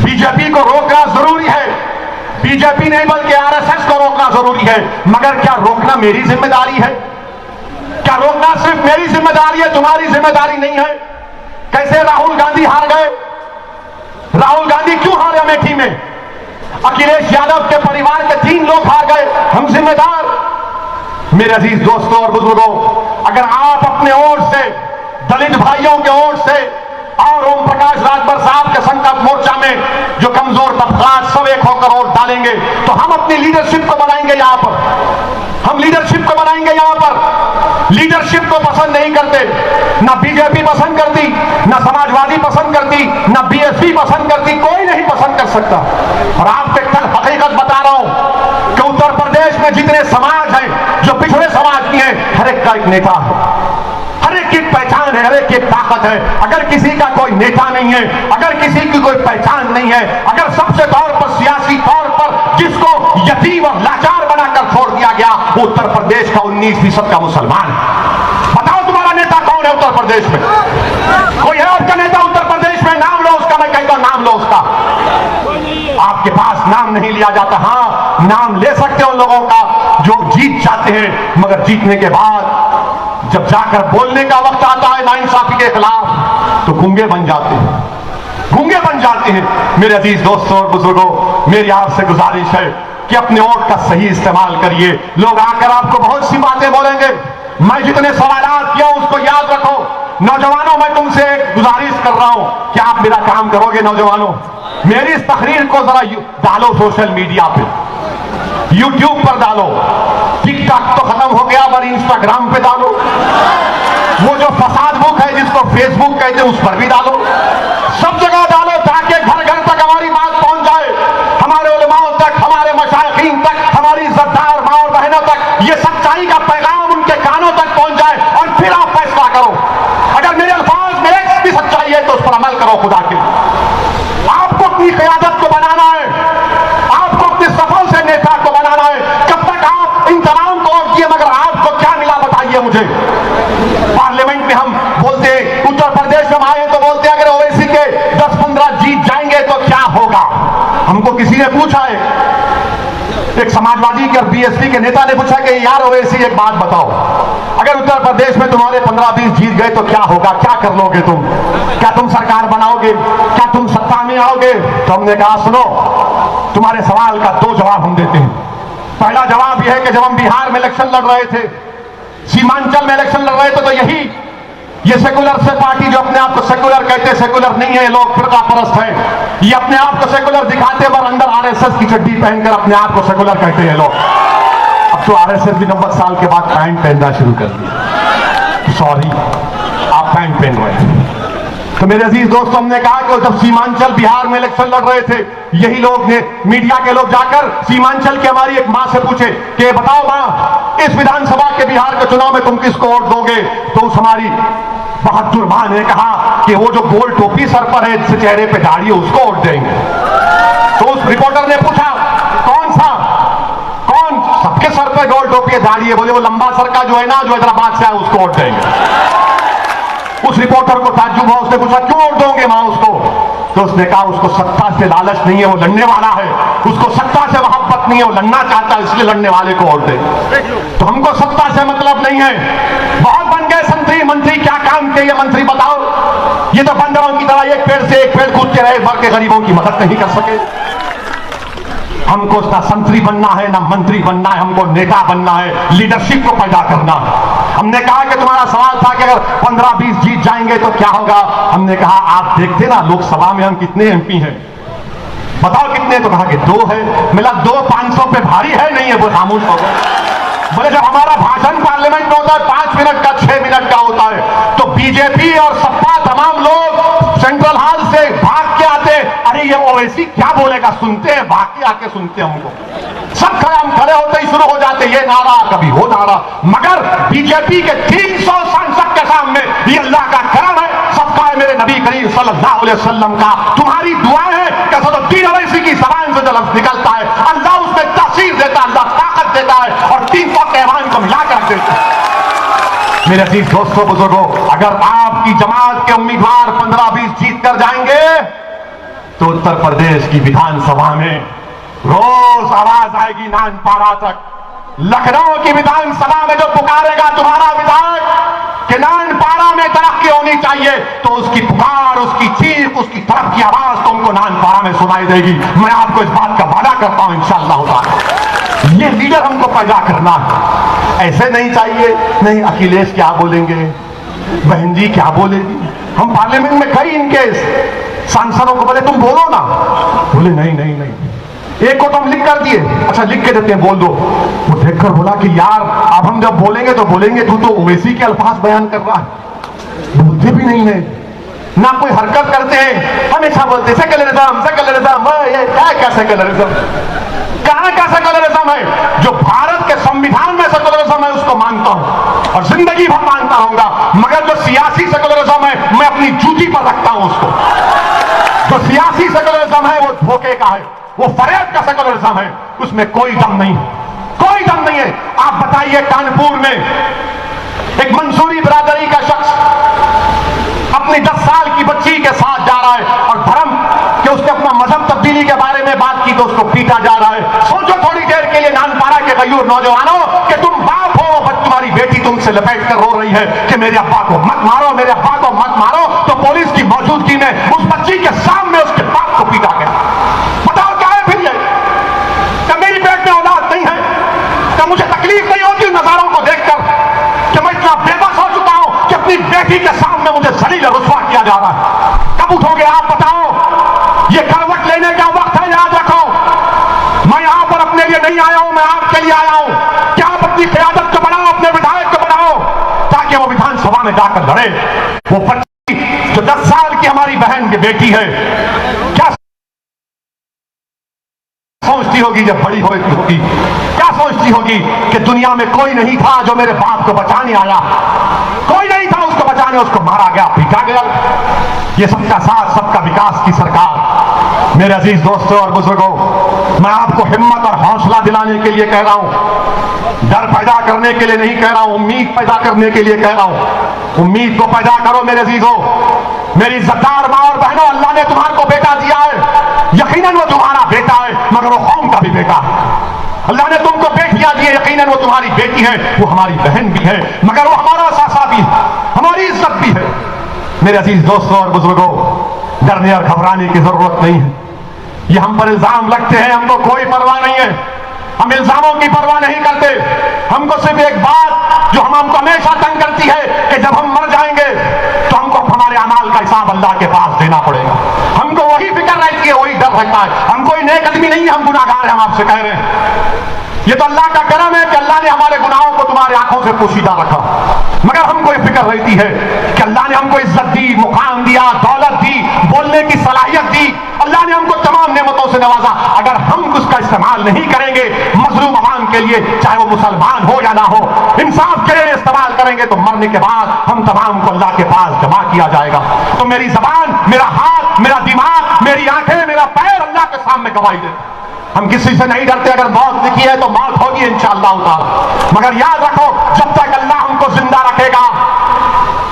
बीजेपी को रोकना जरूरी है। बीजेपी नहीं बल्कि आरएसएस को रोकना जरूरी है। मगर क्या रोकना मेरी जिम्मेदारी है? क्या रोकना सिर्फ मेरी जिम्मेदारी है, तुम्हारी जिम्मेदारी नहीं है? कैसे राहुल गांधी हार गए? राहुल गांधी क्यों हारे अमेठी में? अखिलेश यादव के परिवार के 3 लोग हार गए, हम जिम्मेदार? मेरे अजीज दोस्तों और बुजुर्गों, अगर आप अपने ओर से, दलित भाइयों के ओर से और ओम प्रकाश राजभर साहब के संकल्प मोर्चा में जो कमजोर तबकात सब एक होकर वोट डालेंगे, तो हम अपनी लीडरशिप को बनाएंगे यहां पर, हम लीडरशिप को बनाएंगे यहां पर। लीडरशिप को पसंद नहीं करते, ना बीजेपी पसंद करती, ना समाजवादी पसंद करती, ना बीएसपी पसंद करती, कोई नहीं पसंद कर सकता। और आपको एक हकीकत बता रहा हूं कि उत्तर प्रदेश में जितने समाज हैं, जो पिछड़े समाज की हैं, हर एक का एक नेता है, हर एक की पहचान है, हर एक की ताकत है। अगर किसी का कोई नेता नहीं है, अगर किसी की कोई पहचान नहीं है, अगर सबसे तौर पर, सियासी तौर पर जिसको यतीम और लाचार बनाकर छोड़ दिया गया, वो उत्तर प्रदेश का 19% का मुसलमान है। बताओ तुम्हारा नेता कौन है उत्तर प्रदेश में? कोई है आपका नेता उत्तर प्रदेश में? नाम लो उसका, मैं कहता हूं नाम लो उसका। आपके पास नाम नहीं लिया जाता। हां, नाम ले सकते हो उन लोगों का जो जीत जाते हैं, मगर जीतने के बाद जब जाकर बोलने का वक्त आता है नाइंसाफी के खिलाफ, तो गूंगे बन जाते हैं, गूंगे बन जाते हैं। मेरे अजीज दोस्तों और बुजुर्गों, मेरी आपसे गुजारिश है कि अपने वोट का सही इस्तेमाल करिए। लोग आकर आपको बहुत सी बातें बोलेंगे, मैं जितने सवालात किया उसको याद रखो। नौजवानों, मैं तुमसे एक गुजारिश कर रहा हूं कि आप मेरा काम करोगे। नौजवानों, मेरी इस तकरीर को जरा डालो सोशल मीडिया पे, यूट्यूब पर डालो, टिकटॉक तो खत्म हो गया, पर इंस्टाग्राम पे डालो। वो जो फसाद बुक है जिसको जिसको फेसबुक कहते हैं उस पर भी डालो, सब जगह डालो, ताकि घर घर तक हमारी बात पहुंच जाए, हमारे उलमाओं तक, हमारे मशाइखीन तक, हमारी इज्जतदार माँ और बहनों तक ये सच्चाई का पैगाम उनके कानों तक पहुंच जाए, और फिर आप फैसला करो। अगर मेरे अल्फाज में एक भी सच्चाई है तो उस पर अमल करो। खुदा के आपको अपनी क़यादत को बनाना है, आपको अपने सफल से नेता को बनाना है। कब तक आप इन तमाम को और किए, मगर आपको क्या मिला बताइए मुझे। पार्लियामेंट में हम बोलते हैं, उत्तर प्रदेश में आए तो बोलते हैं अगर ओवैसी के 10-15 जीत जाएंगे तो क्या होगा। हमको किसी ने पूछा है, एक समाजवादी के और बीएसपी के नेता ने पूछा कि यार ओवैसी एक बात बताओ, अगर उत्तर प्रदेश में तुम्हारे 15-20 जीत गए तो क्या होगा, क्या कर लोगे तुम, क्या तुम सरकार बनाओगे, क्या तुम सत्ता में आओगे। तो हमने कहा सुनो, तुम्हारे सवाल का 2 जवाब हम देते हैं। पहला जवाब यह है कि जब हम बिहार में इलेक्शन लड़ रहे थे, सीमांचल में इलेक्शन लड़ रहे थे, तो ये सेकुलर से पार्टी जो अपने आप को सेकुलर कहते हैं, सेकुलर नहीं है, लोग फिरका परस्त हैं, ये अपने आप को सेकुलर दिखाते पर अंदर आरएसएस की चड्डी पहनकर अपने आप को सेकुलर कहते हैं लोग। अब तो आरएसएस भी 90 साल के बाद पैंट पहनना शुरू कर दिया। सॉरी, आप पैंट पहन रहे हैं। तो मेरे अजीज दोस्तों, हमने कहा कि जब सीमांचल बिहार में इलेक्शन लड़ रहे थे, यही लोग ने, मीडिया के लोग जाकर सीमांचल की हमारी एक मां से पूछे कि बताओ मां, इस विधानसभा के बिहार के चुनाव में तुम किसको वोट दोगे। तो उस हमारी बहादुर मां ने कहा कि वो जो गोल टोपी सर पर है, जिससे चेहरे पे दाढ़ी है, उसको वोट देंगे। तो उस रिपोर्टर ने पूछा कौन सा, कौन, सबके सर पे गोल टोपी है, दाढ़ी है। बोले वो लंबा सर का जो है ना, जो हैदराबाद से है, उसको वोट देंगे। उस रिपोर्टर को ताज्जुब हुआ, उसने पूछा क्यों वोट दोगे मां उसको। तो उसने कहा उसको सत्ता से लालच नहीं है, वो लड़ने वाला है, उसको सत्ता से मोहब्बत नहीं है, वो लड़ना चाहता है, इसलिए लड़ने वाले को वोट दे। तो हमको सत्ता से मतलब नहीं है। बहुत बन गए मंत्री, क्या काम किए मंत्री बताओ। ये तो बंदरों की तरह एक पेड़ से एक पेड़ कूदते रहे, भर के गरीबों की मदद नहीं कर सके। हमको ना संतरी बनना है, ना मंत्री बनना है, हमको नेता बनना है, लीडरशिप को पैदा करना है। हमने कहा कि तुम्हारा सवाल था कि अगर 15-20 जीत जाएंगे तो क्या होगा। हमने कहा आप देखते ना लोकसभा में हम कितने एमपी हैं, बताओ कितने। तो कहा कि 2 है। मिला 2 500 पे भारी है, नहीं है, वो खामोश हो गए। बोले जब हमारा भाषण पार्लियामेंट में होता है 5 मिनट का, 6 मिनट का होता है, तो बीजेपी और सपा तमाम लोग सेंट्रल हॉल से भाग के आते, अरे ये ओवैसी क्या बोलेगा, सुनते हैं, भाग के आके सुनते हमको। सब हम खड़े होते ही शुरू हो जाते, ये नारा कभी वो नारा। मगर बीजेपी के 300 सांसद के सामने ये अल्लाह का करम है, सबका है मेरे नबी करीम सल्लल्लाहु अलैहि वसल्लम का, तुम्हारी दुआएं हैं कि सदुद्दीन ओवैसी की जबान से जो लफ्ज निकलता है, अल्लाह उसमें तासीर देता है, अल्लाह ताकत देता है, और 300 के ऐवान को मिलाकर देता है। मेरे अजीज दोस्तों, बुजुर्गों, अगर आपकी जमात के उम्मीदवार 15-20 जीत कर जाएंगे तो उत्तर प्रदेश की विधानसभा में रोज आवाज आएगी नानपारा तक। लखनऊ की विधानसभा में जो पुकारेगा तुम्हारा विधायक कि नानपारा में तरक्की होनी चाहिए, तो उसकी पुकार, उसकी चीख, उसकी तरफ की आवाज तुमको नानपारा में सुनाई देगी। मैं आपको इस बात का वादा करता हूं इंशाअल्लाह। ये लीडर हमको पैदा करना है। ऐसे नहीं चाहिए नहीं अखिलेश क्या बोलेंगे, बहन जी क्या बोलेगी। हम पार्लियामेंट में कई इनके सांसदों को बोले तुम बोलो ना, बोले नहीं नहीं नहीं। एक को तो हम लिख कर दिए, अच्छा लिख के देते हैं, बोल दो। वो देखकर बोला कि यार अब हम जब बोलेंगे तो बोलेंगे, तू तो ओवैसी के अल्फाज बयान कर रहा है। बोलते भी नहीं है, ना कोई हरकत करते हैं, हमेशा बोलते सेकुलरिज्म सेकुलरिज्म। ये क्या सेकुलरिज्म, कहां का सेकुलरिज्म है। जो भारत के संविधान में सेकुलरिज्म है उसको मानता हूं और जिंदगी भर मानता रहूंगा, मगर जो सियासी सेकुलरिज्म है मैं अपनी जूती पर रखता हूं उसको। जो सियासी सेकुलरिज्म है वो धोखे का है, वो फरेब का सेकुलरिज्म है, उसमें कोई दम नहीं, कोई दम नहीं है। आप बताइए कानपुर में एक मंसूरी बिरादरी का शख्स अपनी 10 साल की बच्ची के साथ जा रहा है और धर्म कि उसने अपना मजहब तब्दीली के बारे में बात की तो उसको पीटा जा रहा है। सोचो थोड़ी देर के लिए नानपारा के गयूर नौजवानों कि तुम बाप हो, बट तुम्हारी बेटी तुमसे लपेट कर रो रही है कि मेरे अब्बा को मत मारो, मेरे अब्बा को मत मारो, तो पुलिस की मौजूदगी में उस बच्ची के सामने उसके बाप को पीटा गया। बताओ क्या है फिर ये, कि मेरी पेट में औलाद नहीं है, कि मुझे तकलीफ नहीं होती नजारों को देखकर, कि मैं इतना बेबस हो चुका हूं कि अपनी बेटी के सामने मुझे जलील रुसवा किया जा रहा है। कब उठोगे आप बताओ, ये करवट लेने का वक्त है, याद रखो। मैं यहां पर अपने लिए नहीं आया हूं, मैं आपके लिए आया हूं कि आप अपनी क़यादत को बनाओ, अपने विधायक को बनाओ, ताकि वो विधानसभा में जाकर लड़े। वो बहन की बेटी है, क्या सोचती होगी जब बड़ी होगी, क्या सोचती होगी कि दुनिया में कोई नहीं था जो मेरे बाप को बचाने आया, कोई नहीं था उसको बचाने, उसको मारा गया, पीटा गया। ये सबका साथ सबका विकास की सरकार। मेरे अजीज दोस्तों और बुजुर्गों, मैं आपको हिम्मत और हौसला दिलाने के लिए कह रहा हूं, डर पैदा करने के लिए नहीं कह रहा हूं, उम्मीद पैदा करने के लिए कह रहा हूं। उम्मीद को पैदा करो मेरे अजीजों, मेरी इज्जतदार मां और बहनों, अल्लाह ने तुम्हारे को बेटा दिया है, यकीनन वो तुम्हारा बेटा है, मगर वो कौम का भी बेटा है। अल्लाह ने तुमको बेटियां दी है, यकीनन वो तुम्हारी बेटी है, वो हमारी बहन भी है, मगर वो हमारा सासा भी है, हमारी इज्जत भी है। मेरे अजीज दोस्तों और बुजुर्गों, डरने और घबराने की जरूरत नहीं है। ये हम पर इल्जाम लगते हैं, हमको कोई परवाह नहीं है, हम इल्जामों की परवाह नहीं करते। हमको सिर्फ एक बात जो हमको हमेशा तंग करती है कि जब हम मर जाएंगे तो हमको हमारे अमाल का हिसाब अल्लाह के पास देना पड़ेगा। हमको वही फिक्र रहती है, वही डर रहता है। हम कोई नेक आदमी नहीं है, हम गुनाहगार हैं, हम आपसे कह रहे हैं। ये तो अल्लाह का करम है कि अल्लाह ने हमारे गुनाहों को तुम्हारे आंखों से पोशीदा रखा, मगर हमको ये फिक्र रहती है कि अल्लाह ने हमको इज्जत दी, मुकाम दिया, दौलत दी, बोलने की सलाहियत दी, अल्लाह ने हमको तमाम नेमतों से नवाजा। अगर हम उसका इस्तेमाल नहीं करेंगे मजलूम अवाम के लिए, चाहे वो मुसलमान हो या ना हो, इंसाफ के लिए इस्तेमाल करेंगे तो मरने के बाद हम तमाम को अल्लाह के पास जमा किया जाएगा। तो मेरी जबान, मेरा हाथ, मेरा दिमाग, मेरी आंखें, मेरा पैर अल्लाह के सामने गवाही देते। हम किसी से नहीं डरते, अगर मौत लिखी है तो मौत होगी इंशाअल्लाह ताला। मगर याद रखो, जब तक अल्लाह हमको जिंदा रखेगा,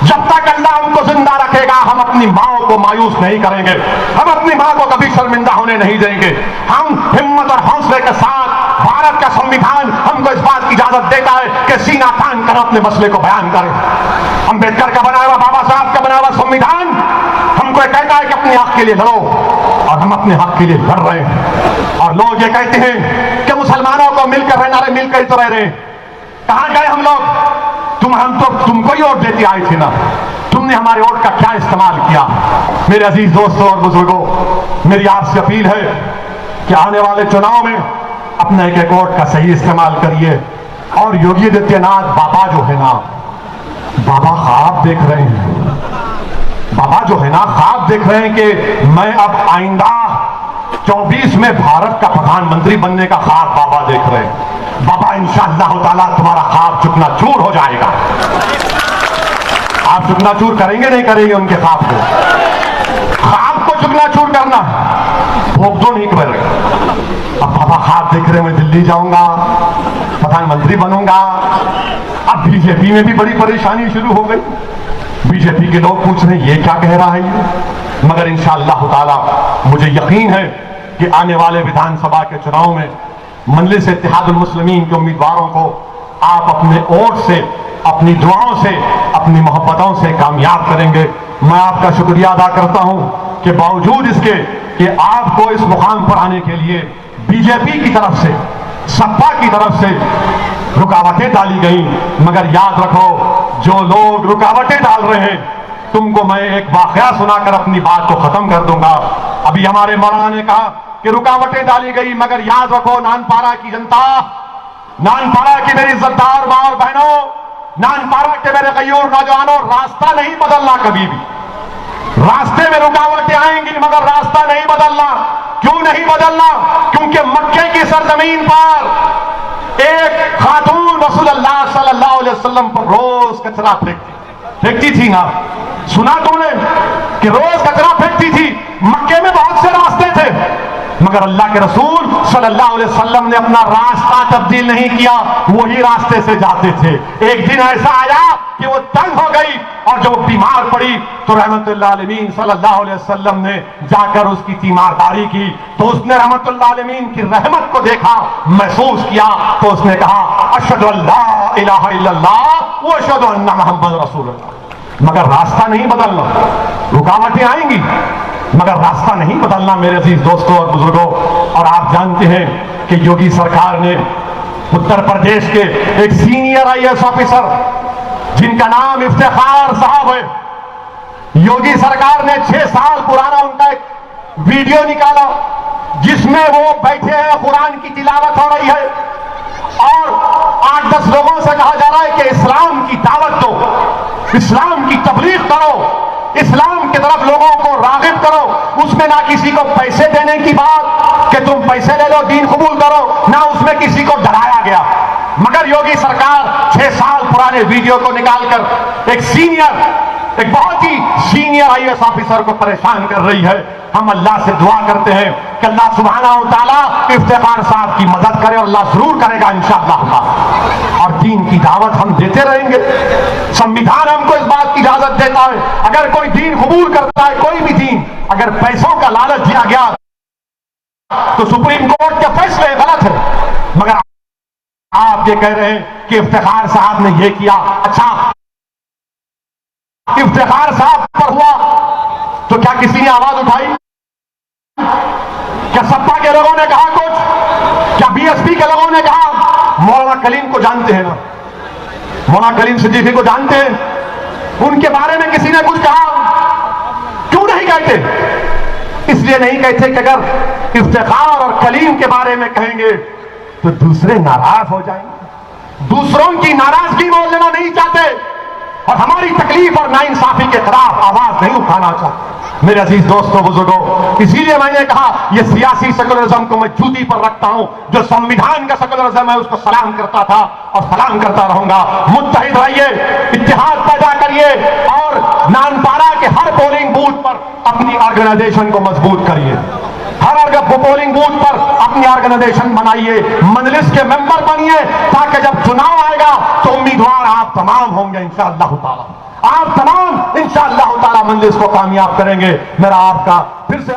जब तक अल्लाह हमको जिंदा रखेगा, हम अपनी माँ को मायूस नहीं करेंगे, हम अपनी माँ को कभी शर्मिंदा होने नहीं देंगे। हम हिम्मत और हौसले के साथ, भारत का संविधान हमको इस बात की इजाजत देता है कि सीना तान कर अपने मसले को बयान करें। अम्बेडकर का बनाया हुआ, बाबा साहब का बनाया हुआ संविधान हमको कहता है कि अपने हक के लिए लड़ो, और हम अपने हक के लिए लड़ रहे हैं। और लोग ये कहते हैं कि मुसलमानों को मिलकर रहना, रहे मिलकर ही तो रह रहे। कहां गए हम लोग? हम तो तुमको ही वोट देते आए थे ना, तुमने हमारे वोट का क्या इस्तेमाल किया? मेरे अजीज दोस्तों और बुजुर्गों, मेरी आपसे अपील है कि आने वाले चुनाव में अपने एक वोट का सही इस्तेमाल करिए। और योगी आदित्यनाथ बाबा जो है ना, बाबा ख्वाब देख रहे हैं, बाबा जो है ना ख्वाब देख रहे हैं कि मैं अब आइंदा 24 में भारत का प्रधानमंत्री बनने का ख्वाब बाबा देख रहे हैं। बाबा इंशाअल्लाह ताला तुम्हारा ख्वाब चुकना चूर हो जाएगा। आप चुकना चूर करेंगे नहीं करेंगे उनके ख्वाब को? ख्वाब को चुकना चूर करना भोग दो नहीं करेगा। अब बाबा ख्वाब देख रहे हैं मैं दिल्ली जाऊंगा, प्रधानमंत्री बनूंगा। अब बीजेपी में भी बड़ी परेशानी शुरू हो गई। बीजेपी के लोग पूछ रहे हैं ये क्या कह रहा है ये? मगर इंशाअल्लाह ताला मुझे यकीन है कि आने वाले विधानसभा के चुनाव में मजलिस इत्तेहादुल मुस्लिमीन के उम्मीदवारों को आप अपने वोट से, अपनी दुआओं से, अपनी मोहब्बतों से कामयाब करेंगे। मैं आपका शुक्रिया अदा करता हूं कि बावजूद इसके कि आपको इस मुकाम पर आने के लिए बीजेपी की तरफ से, सपा की तरफ से रुकावटें डाली गई, मगर याद रखो जो लोग रुकावटें डाल रहे हैं, तुमको मैं एक वाकया सुनाकर अपनी बात को खत्म कर दूंगा। अभी हमारे मौलाना ने कहा कि रुकावटें डाली गई, मगर याद रखो नानपारा की जनता, नानपारा की मेरी इज्जतदार मां और बहनों, नानपारा के मेरे गयूर नौजवानों, रास्ता नहीं बदलना कभी भी। रास्ते में रुकावटें आएंगी मगर रास्ता नहीं बदलना। क्यों नहीं बदलना? क्योंकि मक्के की सरजमीन पर एक खातून रसूलुल्लाह सल्लल्लाहु अलैहि वसल्लम पर रोज कचरा फेंकती थी ना, सुना तुमने कि रोज कचरा फेंकती थी? मक्के में बहुत से रास्ते थे, मगर अल्लाह के रसूल सल्लल्लाहु अलैहि वसल्लम ने अपना रास्ता तब्दील नहीं किया, वही रास्ते से जाते थे। एक दिन ऐसा आया कि वो तंग हो गई और जब वो बीमार पड़ी तो रहमतुल्लाह अलमीन सल्लल्लाहु अलैहि वसल्लम ने जाकर उसकी तीमारदारी की। तो उसने रहमतुल्लाह अलमीन की रहमत को देखा, महसूस किया, तो उसने कहा अशहदु अल्ला इलाहा इल्लल्लाह व अशहदु अन्ना मुहम्मद रसूलुल्लाह। मगर रास्ता नहीं बदलना। रुकावटें आएंगी मगर रास्ता नहीं बदलना मेरे अजीज दोस्तों और बुजुर्गों। और आप जानते हैं कि योगी सरकार ने उत्तर प्रदेश के एक सीनियर IAS ऑफिसर जिनका नाम इफ्तिखार साहब है, योगी सरकार ने 6 साल पुराना उनका एक वीडियो निकाला जिसमें वो बैठे हैं, कुरान की तिलावत हो रही है और 8-10 लोगों से कहा जा रहा है कि इस्लाम की दावत दो, इस्लाम की तबलीग करो, इस्लाम की तरफ लोगों को रागिब करो। उसमें ना किसी को पैसे देने की बात कि तुम पैसे ले लो दीन कबूल करो, ना उसमें किसी को डराया गया। मगर योगी सरकार 6 साल पुराने वीडियो को निकालकर एक बहुत ही सीनियर आईएएस ऑफिसर को परेशान कर रही है। हम अल्लाह से दुआ करते हैं कि अल्लाह सुब्हानहू व तआला इफ्तिखार साहब की मदद करे, और अल्लाह जरूर करेगा इंशाअल्लाह। और दीन की दावत हम देते रहेंगे। संविधान हमको इस बात की इजाजत देता है, अगर कोई दीन कबूल करता है, कोई भी दीन, अगर पैसों का लालच दिया गया तो सुप्रीम कोर्ट के फैसले गलत है। मगर आप ये कह रहे हैं कि इफ्तिखार साहब ने ये किया, अच्छा इफ्तिखार साहब पर हुआ तो क्या किसी ने आवाज उठाई? क्या सपा के लोगों ने कहा कुछ? क्या बीएसपी के लोगों ने कहा? मौलाना कलीम को जानते हैं ना, मौलाना कलीम सिद्दीकी को जानते हैं, उनके बारे में किसी ने कुछ कहा? क्यों नहीं कहते? इसलिए नहीं कहते कि अगर इफ्तिखार और कलीम के बारे में कहेंगे तो दूसरे नाराज हो जाएंगे। दूसरों की नाराजगी मोल लेना नहीं चाहते और हमारी तकलीफ और नाइंसाफी के खिलाफ आवाज नहीं उठाना चाहते। मेरे अजीज दोस्तों बुजुर्गों, इसीलिए मैंने कहा ये सियासी सेकुलरिज्म को मैं जूती पर रखता हूं। जो संविधान का सेकुलरिज्म है उसको सलाम करता था और सलाम करता रहूंगा। मुत्तहिद रहिए, इत्तेहाद पैदा करिए और नानपाड़ा के हर पोलिंग बूथ पर अपनी ऑर्गेनाइजेशन को मजबूत करिए। हर पोलिंग बूथ पर अपनी ऑर्गेनाइजेशन बनाइए, मजलिस के मेंबर बनिए, ताकि जब चुनाव आएगा तो उम्मीदवार आप तमाम होंगे इंशाअल्लाह ताला। आप तमाम इंशाअल्लाह ताला मंजिल को कामयाब करेंगे। मेरा आपका फिर से